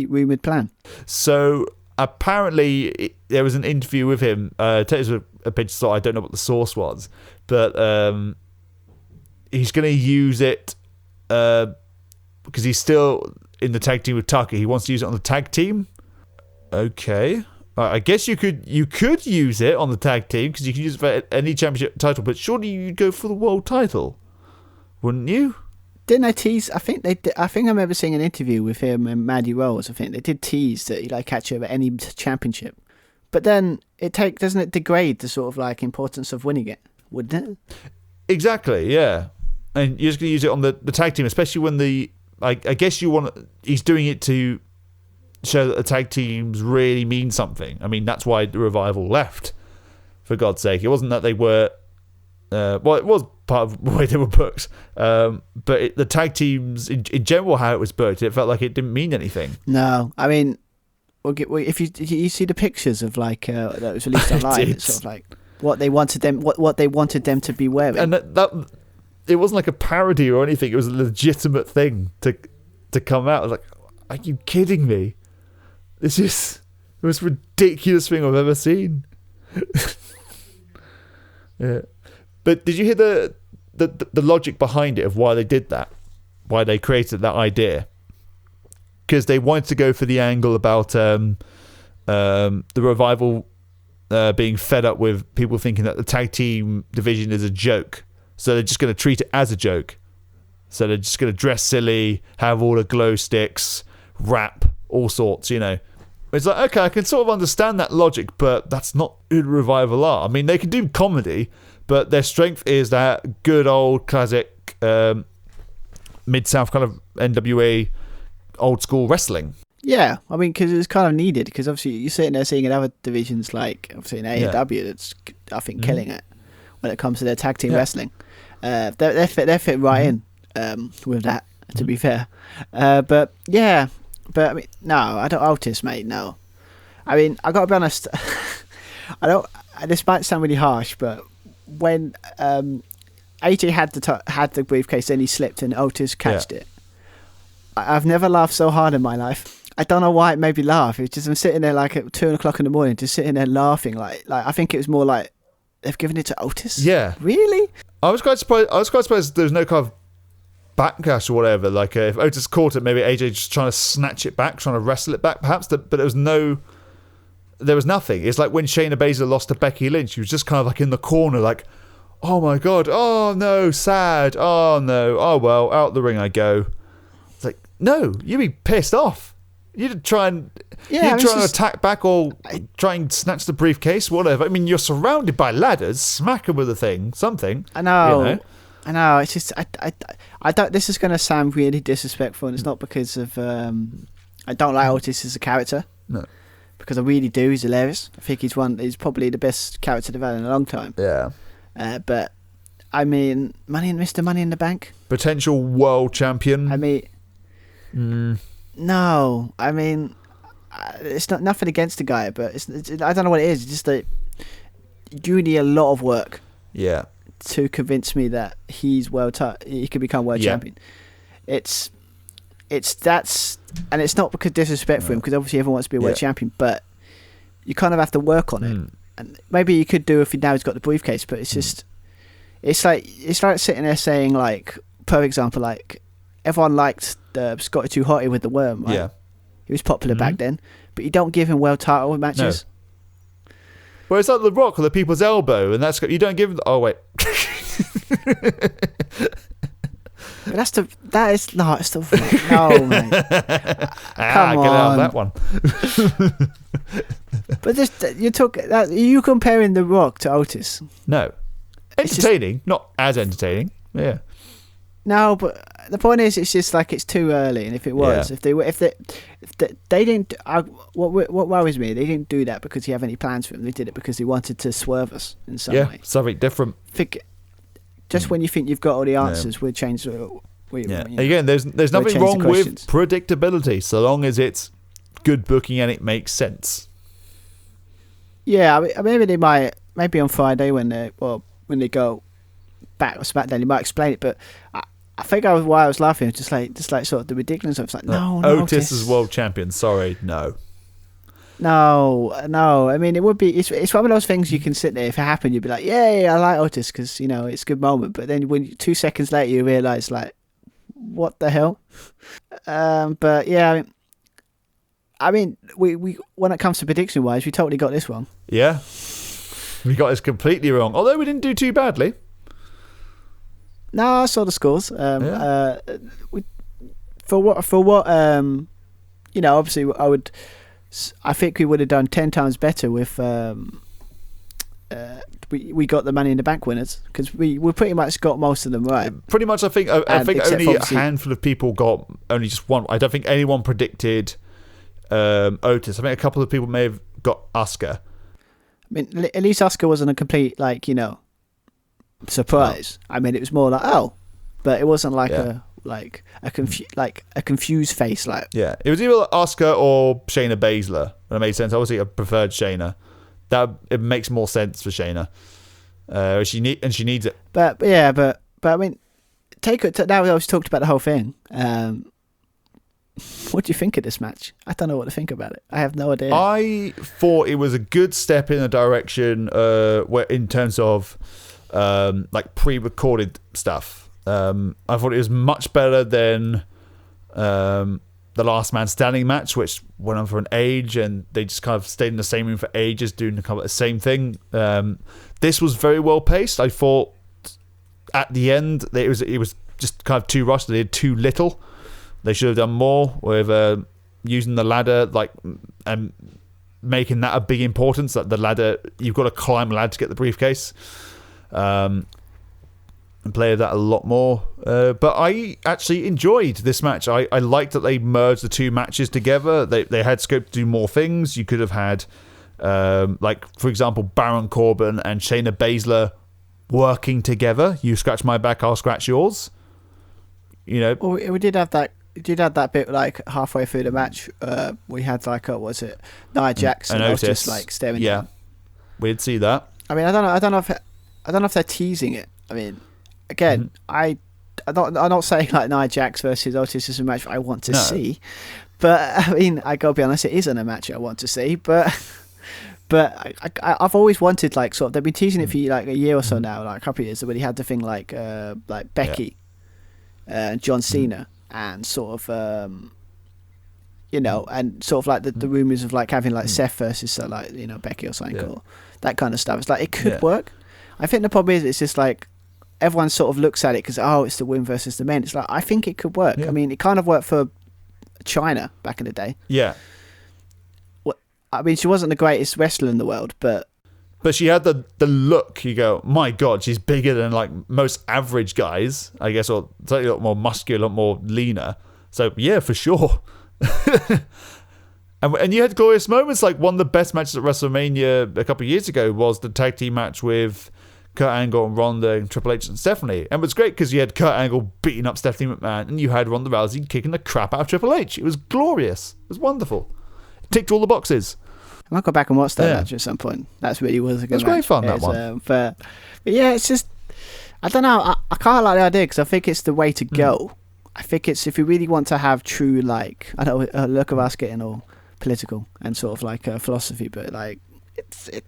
rumoured plan? So apparently there was an interview with him. Takes a picture, so I don't know what the source was, but he's going to use it because he's still in the tag team with Tucker. He wants to use it on the tag team. Okay, I guess you could use it on the tag team because you can use it for any championship title, but surely you'd go for the world title, wouldn't you? Didn't they tease? I think they did, I remember seeing an interview with him and Maddie Rose. I think they did tease that he'd catch you at any championship. But then doesn't it degrade the sort of importance of winning it, wouldn't it? Exactly, yeah. And you're just going to use it on the tag team, especially when I guess he's doing it to show that the tag teams really mean something. I mean, that's why the Revival left, for God's sake. It wasn't that they were, it was part of the way they were booked, but the tag teams in general, how it was booked, it felt like it didn't mean anything. No, I mean, if you see the pictures of that was released online, it's sort of what they wanted them to be wearing, and that it wasn't like a parody or anything. It was a legitimate thing to come out. I was like, are you kidding me? This is the most ridiculous thing I've ever seen. Yeah. But did you hear the logic behind it of why they did that? Why they created that idea? Because they wanted to go for the angle about the Revival being fed up with people thinking that the tag team division is a joke. So they're just going to treat it as a joke. So they're just going to dress silly, have all the glow sticks, rap, all sorts, It's like, okay, I can sort of understand that logic, but that's not who the Revival are. I mean, they can do comedy, but their strength is that good old classic Mid-South kind of NWA old school wrestling. Yeah, I mean, because it's kind of needed, because obviously you're sitting there seeing in other divisions, like obviously in AEW, that's, I think, killing it when it comes to their tag team wrestling. They fit right in with that, to be fair. But I mean, no, I don't. Otis, mate, no. I mean, I got to be honest, I don't. This might sound really harsh, but when AJ had the briefcase, then he slipped and Otis catched it. I've never laughed so hard in my life. I don't know why it made me laugh. It's just I'm sitting there at 2:00 in the morning, just sitting there laughing. Like I think it was more like they've given it to Otis. Yeah, really. I was quite surprised there was no kind of backlash or whatever. If Otis caught it, maybe AJ just trying to snatch it back, trying to wrestle it back, perhaps. But there was nothing. It's like when Shayna Baszler lost to Becky Lynch. She was just kind of in the corner, oh my god, oh no, sad, oh no, oh well, out the ring I go. It's like, no, you'd be pissed off. You'd try and attack back or try and snatch the briefcase, whatever. I mean, you're surrounded by ladders. Smack them with a thing, something. I know. You know? I know. It's just I don't. This is going to sound really disrespectful, and it's not because of I don't like Otis as a character. No. Because I really do. He's hilarious. I think he's probably the best character they've had in a long time. Yeah. But I mean, Mr. Money in the Bank, potential world champion. I mean, no. I mean, it's not nothing against the guy, but it's I don't know what it is. It's just that you need a lot of work. Yeah. To convince me that he could become world champion. It's that's, and it's not because disrespect for him, because obviously everyone wants to be a world champion, but you kind of have to work on it. And maybe you could do if now he's got the briefcase, but it's just it's like sitting there saying, like, per example, like everyone liked the Scotty 2 Hotty with the worm, right? Yeah, he was popular back then, but you don't give him world title matches. No. Well, it's like The Rock or the People's Elbow, and you don't give them. Oh wait. But it's the no, mate. Come on, get out of that one. But just you comparing The Rock to Otis? No, entertaining, not as entertaining. Yeah. No, but the point is, it's just like it's too early. And if it was, if they didn't, what worries me, they didn't do that because he have any plans for him. They did it because they wanted to swerve us in some way. Something different. Just when you think you've got all the answers, we'll change. Again, there's nothing wrong with predictability, so long as it's good booking and it makes sense. Yeah, I mean, maybe on Friday when they go back or SmackDown, you might explain it. But I think why I was laughing was just like sort of the ridiculousness of it. It's like, no, Otis is world champion. Sorry, no. No. I mean, it would be. It's one of those things you can sit there. If it happened, you'd be like, "Yay, I like Otis," because it's a good moment. But then when 2 seconds later you realise, like, what the hell? But yeah, I mean, we when it comes to prediction wise, we totally got this wrong. Yeah, we got this completely wrong. Although we didn't do too badly. No, I saw the scores. For what obviously I think we would have done 10 times better with we got the Money in the Bank winners, because we pretty much got most of them right. Pretty much, I think only a handful of people got only just one. I don't think anyone predicted Otis. I think a couple of people may have got Asuka. I mean, at least Asuka wasn't a complete surprise. No. I mean, it was more like but it wasn't like a confused face. Like, yeah, it was either Asuka or Shayna Baszler. That made sense. Obviously, I preferred Shayna. It makes more sense for Shayna. She needs it. But I mean, take it. Now we always talked about the whole thing. What do you think of this match? I don't know what to think about it. I have no idea. I thought it was a good step in a direction where, in terms of like pre-recorded stuff. I thought it was much better than the Last Man Standing match, which went on for an age, and they just kind of stayed in the same room for ages doing kind of the same thing. This was very well paced. I thought at the end it was just kind of too rushed. They did too little. They should have done more with using the ladder, and making that a big importance. That the ladder, you've got to climb a ladder to get the briefcase. And play that a lot more. But I actually enjoyed this match. I liked that they merged the two matches together. They had scope to do more things. You could have had, for example, Baron Corbin and Shayna Baszler working together. You scratch my back, I'll scratch yours. Well, we did have that. You did have that bit halfway through the match. We had Nia Jax and Otis just staring. Yeah, we'd see that. I mean, I don't know if they're teasing it. I mean, again, I'm not saying Nia Jax versus Otis is a match I want to see, but I mean, I gotta be honest, it isn't a match I want to see. But I've always wanted they've been teasing it for a year or so now, a couple of years. When he had the thing like Becky, and John Cena. And sort of, and sort of the rumors of having Seth versus Becky or something, or that kind of stuff. It's it could work. I think the problem is it's just like everyone sort of looks at it because it's the women versus the men. It's like I think it could work. Yeah. I mean, it kind of worked for China back in the day. Yeah. I mean, she wasn't the greatest wrestler in the world, but she had the look. You go, my God, she's bigger than like most average guys, I guess, or slightly a lot more muscular, a lot more leaner. So yeah, for sure. And you had glorious moments. Like one of the best matches at WrestleMania a couple of years ago was the tag team match with Kurt Angle and Ronda and Triple H and Stephanie. And it was great because you had Kurt Angle beating up Stephanie McMahon and you had Ronda Rousey kicking the crap out of Triple H. It was glorious. It was wonderful. It ticked all the boxes. I might go back and watch that match at some point. That's really was a good match. It was great fun, that one. But yeah, it's just, I don't know. I kind of like the idea because I think it's the way to go. I think it's, if you really want to have true, like, I know, look at us getting all political and sort of like philosophy, but like,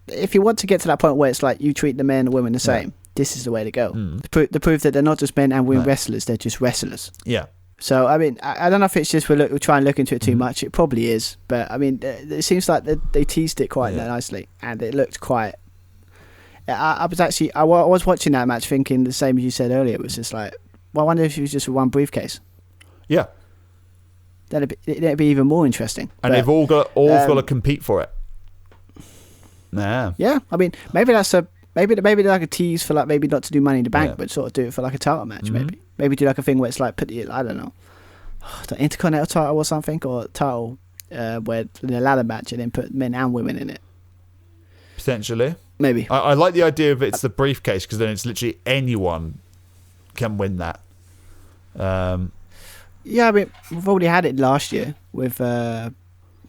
if you want to get to that point where it's like you treat the men and women the same, this is the way to go. The proof that they're not just men and women wrestlers, they're just wrestlers. Yeah. So, I mean, I don't know if it's just we're trying to look into it too much. It probably is. But, I mean, it seems like they teased it quite nicely. And it looked quite... I was watching that match thinking the same as you said earlier. It was just like, well, I wonder if it was just one briefcase. Yeah. That'd be even more interesting. And they've all got to compete for it. Nah. Yeah, I mean, maybe that's maybe like a tease for like maybe not to do Money in the Bank, but sort of do it for like a title match. Maybe do like a thing where it's like put the, I don't know, the Intercontinental title or something, or title where in a ladder match and then put men and women in it. Potentially. Maybe. I like the idea of it's the briefcase because then it's literally anyone can win that. Yeah, I mean, we've already had it last year with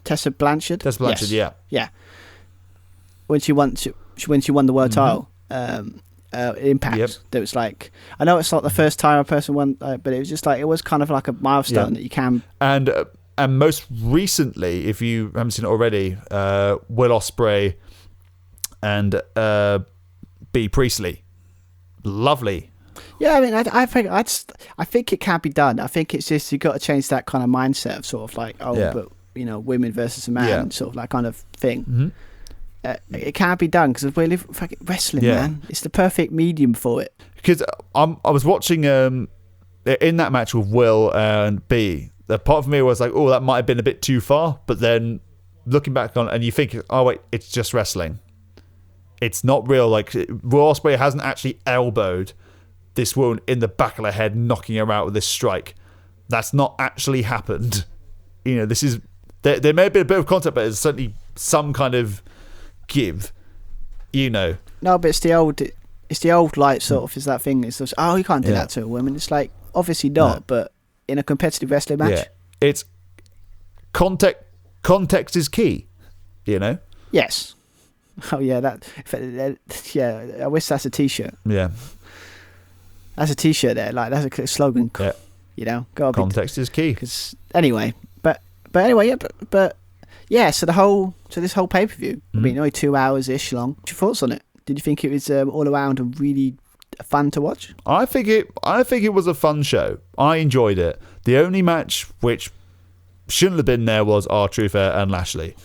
Tessa Blanchard. Yeah. Yeah. When she won the world title, Impact. That was like, I know it's not the first time a person won, but it was just like, it was kind of like a milestone that you can. And most recently, if you haven't seen it already, Will Ospreay and B Priestley, lovely. Yeah, I mean, I think it can be done. I think it's just, you've got to change that kind of mindset of sort of like, but you know, women versus a man, sort of that kind of thing. It can't be done because we live fucking wrestling, man. It's the perfect medium for it. Because I was watching in that match with Will and B, the part of me was like, oh, that might have been a bit too far. But then looking back on it, and you think, oh wait, it's just wrestling. It's not real. Like Will Ospreay hasn't actually elbowed this woman in the back of the head, knocking her out with this strike. That's not actually happened. You know, this is there may have been a bit of contact, but there's certainly some kind of give, you know. No, but it's the old like sort of is that thing. It's just, you can't do that to a woman. It's like, obviously not, but in a competitive wrestling match, it's context is key, you know. Yes. Oh yeah, I wish that's a t-shirt. Yeah, that's a t-shirt there. Like that's a slogan. Yeah. You know, context is key. Because anyway, but anyway, but yeah. So this whole pay-per-view, I mean, only 2 hours ish long. What's your thoughts on it? Did you think it was all around and really fun to watch? I think it was a fun show. I enjoyed it. The only match which shouldn't have been there was R-Truth and Lashley.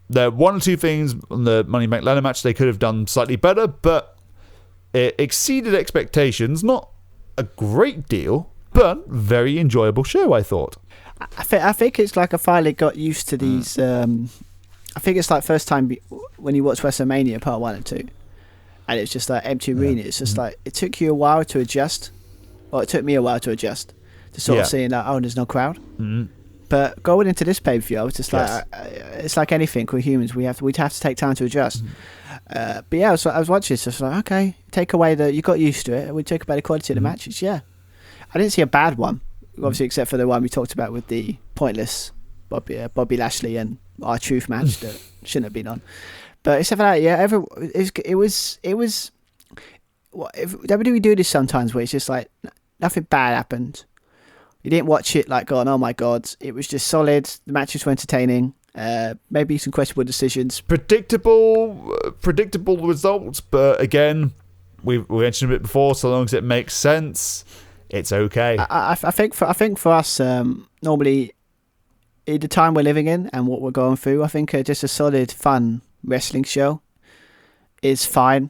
There are one or two things on the Money in the Bank ladder match they could have done slightly better, but it exceeded expectations. Not a great deal, but very enjoyable show, I thought. I think it's like I finally got used to these. I think it's like first time when you watch WrestleMania Part 1 and 2, and it's just like empty arena. It's just like it took you a while to adjust, or it took me a while to adjust to sort of seeing that there's no crowd. But going into this pay-per-view, I was just like, it's like anything. We're humans. We'd have to take time to adjust. But yeah, so I was watching this. I was like, okay, take away you got used to it. We talk about the quality of the matches. Yeah, I didn't see a bad one, obviously, except for the one we talked about with the pointless Bobby Lashley and R-Truth match that shouldn't have been on. But except for that, yeah, it was. If WWE do this sometimes, where it's just like nothing bad happened. You didn't watch it like going, oh my god. It was just solid. The matches were entertaining. Maybe some questionable decisions. Predictable results, but again, we mentioned it before. So long as it makes sense, it's okay. I think for us, normally, in the time we're living in and what we're going through, I think just a solid, fun wrestling show is fine.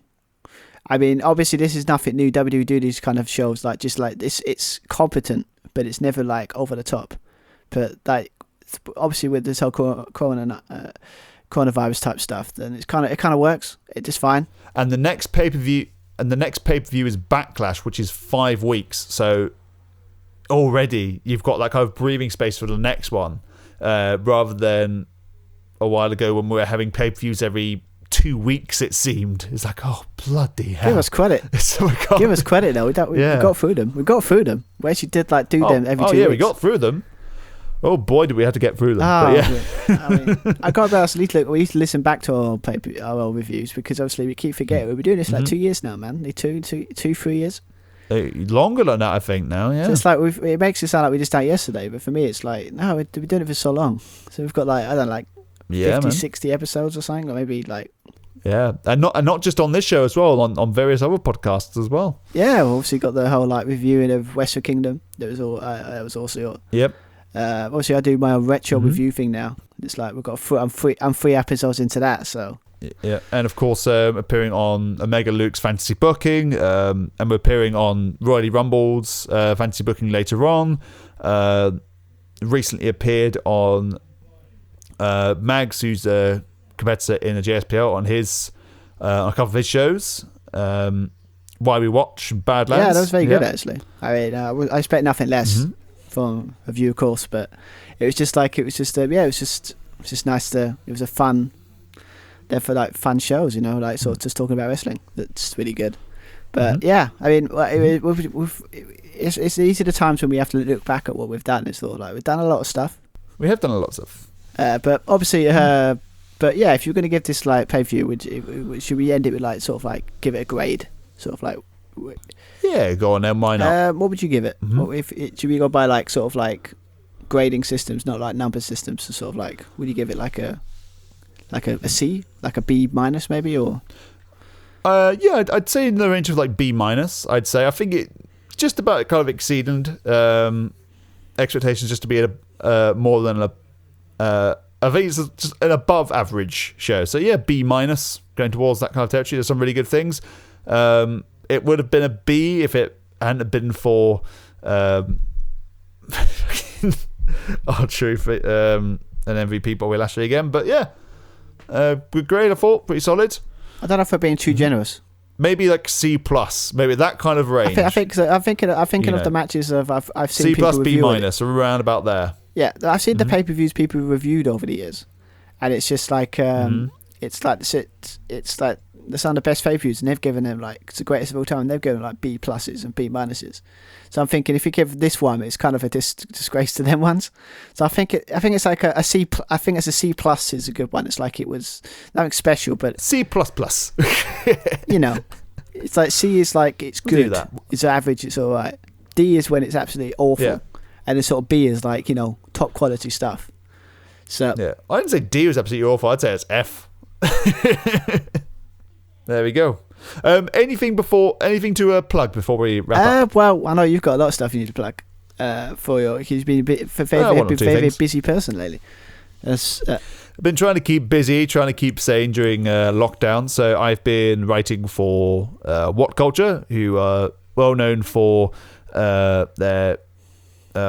I mean, obviously this is nothing new. WWE do these kind of shows like just like this. It's competent, but it's never like over the top. But like obviously with this whole coronavirus type stuff, then it kind of works. It just fine. And the next pay-per-view is Backlash, which is 5 weeks. So already you've got that kind of breathing space for the next one, rather than a while ago when we were having pay-per-views every 2 weeks. It seemed it's like, oh bloody hell! Give us credit. Give us credit though. We got through them. We actually did like do them every 2 weeks. We got through them. Oh boy, did we have to get through them. I mean, I got about we used to listen back to our old reviews because obviously we keep forgetting. We've been doing this like 2 years now, man. 3 years. Longer than that, I think now. Yeah. So it's like it makes it sound like we just done it yesterday, but for me, it's like no, we've been doing it for so long. So we've got like 50, 60 episodes or something, or maybe like. Yeah, and not just on this show as well, on various other podcasts as well. Yeah, we obviously got the whole like reviewing of Western Kingdom. That was all. That was also. Yep. Obviously, I do my own retro review thing now. It's like we've got I'm 3 episodes into that, so. Yeah, and of course, appearing on Omega Luke's fantasy booking, and we're appearing on Royally Rumble's fantasy booking later on. Recently appeared on Mags, who's a competitor in the JSPL, on a couple of his shows. Why We Watch, Badlands. Yeah, that was very good actually. I mean, I expect nothing less from a view, of course, but it was just nice to. It was a fun. They're for like fun shows, you know, like sort of just talking about wrestling. That's really good. But yeah, I mean, it's easy the times when we have to look back at what we've done. It's sort of like we've done a lot of stuff. We have done a lot of stuff. But obviously, but yeah, if you're going to give this like pay per view, should we end it with like sort of like give it a grade, sort of like? Yeah, go on then. Why not? What would you give it? Should we go by like sort of like grading systems, not like number systems? So sort of like, would you give it like a C, like a B minus maybe, or? Yeah, I'd say in the range of like B minus. I'd say I think it just about kind of exceeded expectations, just to be more than I think it's just an above average show. So yeah, B minus, going towards that kind of territory. There's some really good things. It would have been a B if it hadn't been for an MVP Bobby Lashley again. But yeah, good grade, I thought, pretty solid. I don't know if we're being too generous. Maybe like C plus, maybe that kind of range. I think so. I'm thinking of the matches I've seen. C people plus, B minus, around about there. Yeah, I've seen the pay-per-views people reviewed over the years, and it's just like it's like some of the best pay-per-views, and they've given them like it's the greatest of all time. And they've given like B pluses and B minuses. So I'm thinking if you give this one, it's kind of a disgrace to them ones. So I think it's like a C. I think it's a C plus is a good one. It's like it was nothing special, but C plus plus. You know, it's like C is like it's good. It's average. It's all right. D is when it's absolutely awful. Yeah. And then sort of B is like, you know, top quality stuff. So yeah, I didn't say D was absolutely awful. I'd say it's F. There we go. Anything to plug before we wrap up? Well, I know you've got a lot of stuff you need to plug. You've been very busy person lately. I've been trying to keep busy, trying to keep sane during lockdown. So I've been writing for What Culture, who are well known for their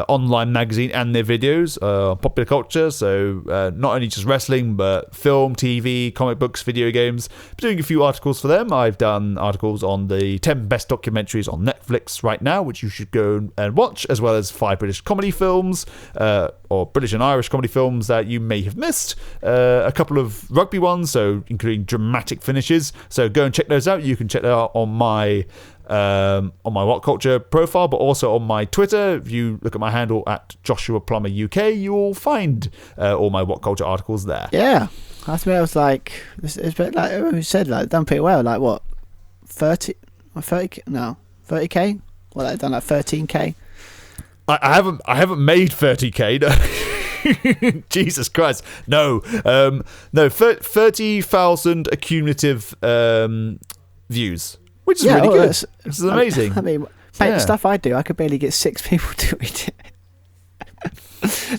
online magazine and their videos, popular culture. So not only just wrestling, but film, TV, comic books, video games. Been doing a few articles for them. I've done articles on the 10 best documentaries on Netflix right now, which you should go and watch, as well as 5 British comedy films, or British and Irish comedy films that you may have missed. A couple of rugby ones, so including dramatic finishes. So go and check those out. You can check that out on my What Culture profile, but also on my Twitter. If you look at my handle at Joshua Plummer UK, you will find all my What Culture articles there. Yeah, I think I was like, it's like who said like done pretty well. Like what, 30k? Well, I've done like 13k. I haven't made 30k. No. Jesus Christ, no, 30,000 accumulative views. Which is really good. This is amazing. I mean, the stuff I do, I could barely get 6 people to read it.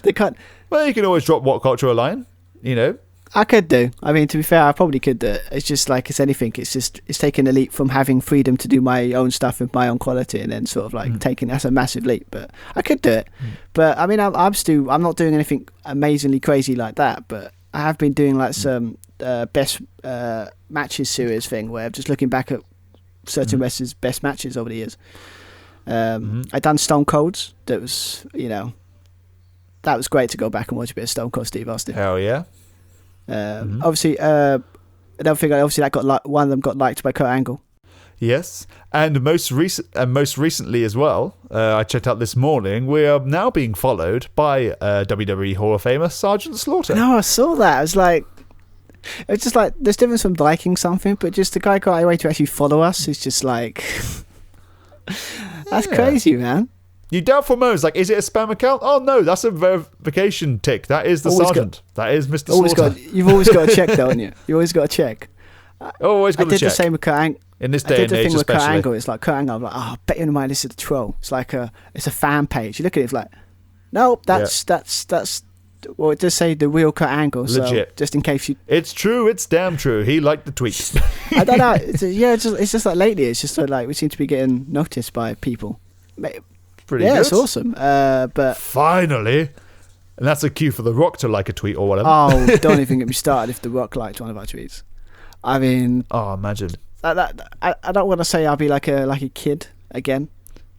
They can't. Well, you can always drop What Culture a line, you know. I could do. I mean, to be fair, I probably could do it. It's just like it's anything. It's taking a leap from having freedom to do my own stuff with my own quality, and then sort of like that's a massive leap. But I could do it. But I mean, I'm not doing anything amazingly crazy like that. But I have been doing like some best matches series thing where I'm just looking back at certain wrestlers' best matches over the years. I done Stone Cold's. That was that was great to go back and watch a bit of Stone Cold Steve Austin. Hell yeah. Obviously, another thing. Obviously, one of them got liked by Kurt Angle. Yes, and most recently as well, I checked out this morning. We are now being followed by WWE Hall of Famer Sergeant Slaughter. No, I saw that. I was like, it's just like there's difference from liking something, but just the guy got away to actually follow us is just like that's crazy, man. You doubtful moments like, is it a spam account? Oh no, that's a verification tick. That is the sergeant. That is Mr. Slaughter. You've always got to check, don't you? You always got to check. Always got to check. I did the same with Kurt Angle. In this day and age, I did the thing with especially. Kurt Angle. It's like Kurt Angle. I'm like, I bet you might listen to the troll. It's like it's a fan page. You look at it, it's like, no, that's. Well, it does say the real Kurt Angle. Legit. So just in case you. It's true. It's damn true. He liked the tweet. I don't know. It's just like lately. It's just like we seem to be getting noticed by people. Pretty good. It's awesome. But finally, and that's a cue for The Rock to like a tweet or whatever. Oh, don't even get me started if The Rock liked one of our tweets. I mean, imagine. I don't want to say I'll be like a kid again,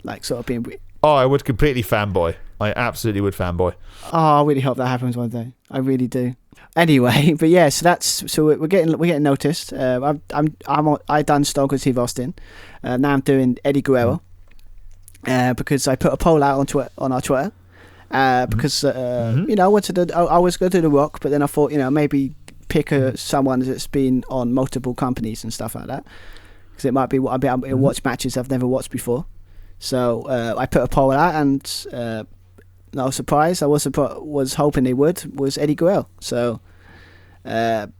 like sort of being. Oh, I would completely fanboy. I absolutely would fanboy. Oh, I really hope that happens one day. I really do. Anyway, but yeah, so we're getting noticed. I done Stone Cold Steve Austin. Now I'm doing Eddie Guerrero. Because I put a poll out on our Twitter, because I was going to do The Rock, but then I thought maybe pick someone that's been on multiple companies and stuff like that, because it might be I'll be able to watch matches I've never watched before. So I put a poll out, and no surprise, I was hoping they was Eddie Guerrero. So if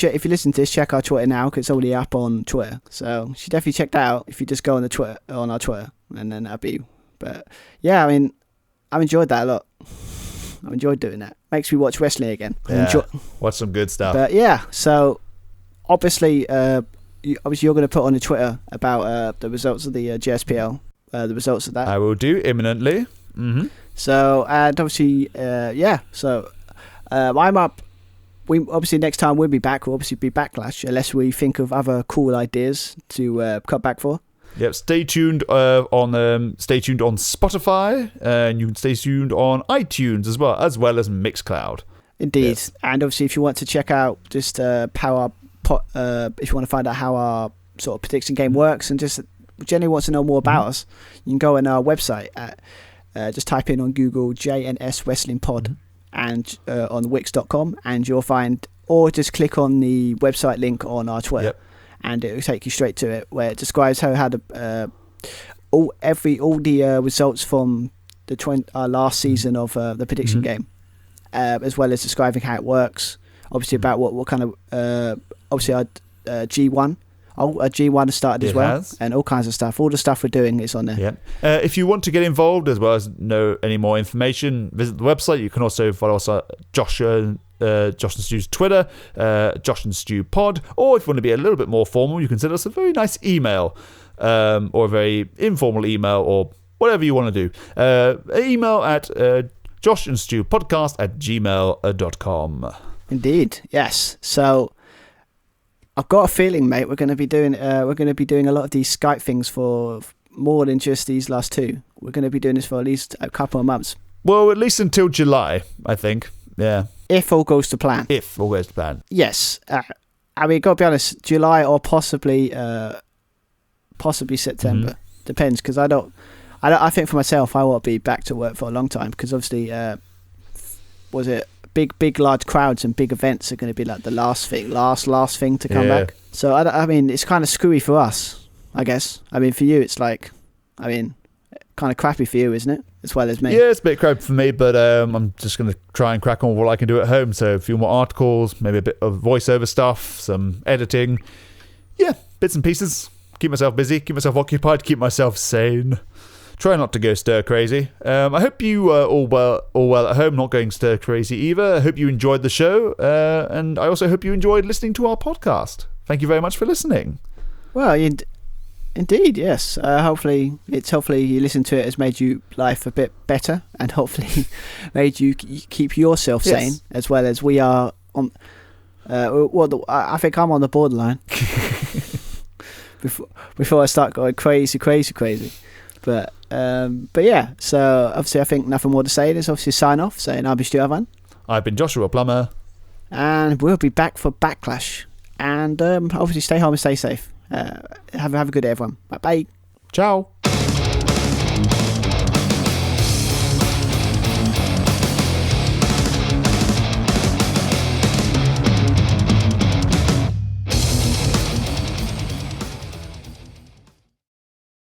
you listen to this, check our Twitter now, because it's already up on Twitter. So you should definitely check that out if you just go on our Twitter, and then that'd be. But yeah, I mean, I've enjoyed that a lot. I've enjoyed doing that. Makes me watch wrestling again. Watch some good stuff. But yeah, so obviously, you're going to put on the Twitter about the results of the JSPL, the results of that. I will do imminently. So and obviously, So I'm up. We obviously next time we'll be back. We'll obviously be Backlash, unless we think of other cool ideas to cut back for. Yep. Stay tuned on Spotify, and you can stay tuned on iTunes as well as Mixcloud. Indeed, yes. And obviously, if you want to check out just if you want to find out how our sort of prediction game works, and just generally want to know more about us, you can go on our website at just type in on Google JNS Wrestling Pod. And on Wix.com, and you'll find, or just click on the website link on our Twitter, and it will take you straight to it, where it describes all the results from our last season of the prediction game, as well as describing how it works. Obviously, about what kind of obviously our G1. G1 has started as well, and all kinds of stuff. All the stuff we're doing is on there. Yeah. If you want to get involved as well as know any more information, visit the website. You can also follow us at Josh and Stu's Twitter, Josh and Stu Pod, or if you want to be a little bit more formal, you can send us a very nice email, or a very informal email, or whatever you want to do. Email at joshandstupodcast@gmail.com. Indeed, yes. So I've got a feeling, mate, we're going to be doing a lot of these Skype things for more than just these last two. We're going to be doing this for at least a couple of months. Well, at least until July, I think. Yeah. If all goes to plan. Yes. I mean, got to be honest, July or possibly September. Depends, because I think for myself, I want to be back to work for a long time, because obviously, big large crowds and big events are going to be like the last thing to come back. So I mean, it's kind of screwy for us, I guess. I mean, for you, it's like, kind of crappy for you, isn't it? As well as me. Yeah, it's a bit crappy for me, but I'm just going to try and crack on with what I can do at home. So a few more articles, maybe a bit of voiceover stuff, some editing. Yeah, bits and pieces. Keep myself busy, keep myself occupied, keep myself sane. Try not to go stir crazy. I hope you are all well at home, not going stir crazy either. I hope you enjoyed the show, and I also hope you enjoyed listening to our podcast. Thank you very much for listening. Well, indeed, yes. Hopefully you listen to it has made you life a bit better, and hopefully made you keep yourself sane, as well as we are on. I think I'm on the borderline before I start going crazy. But yeah. So obviously, I think nothing more to say. There's obviously sign off saying I've been Stu Evan. I've been Joshua Plummer, and we'll be back for Backlash. And obviously, stay home and stay safe. Have a good day, everyone. Bye. Ciao.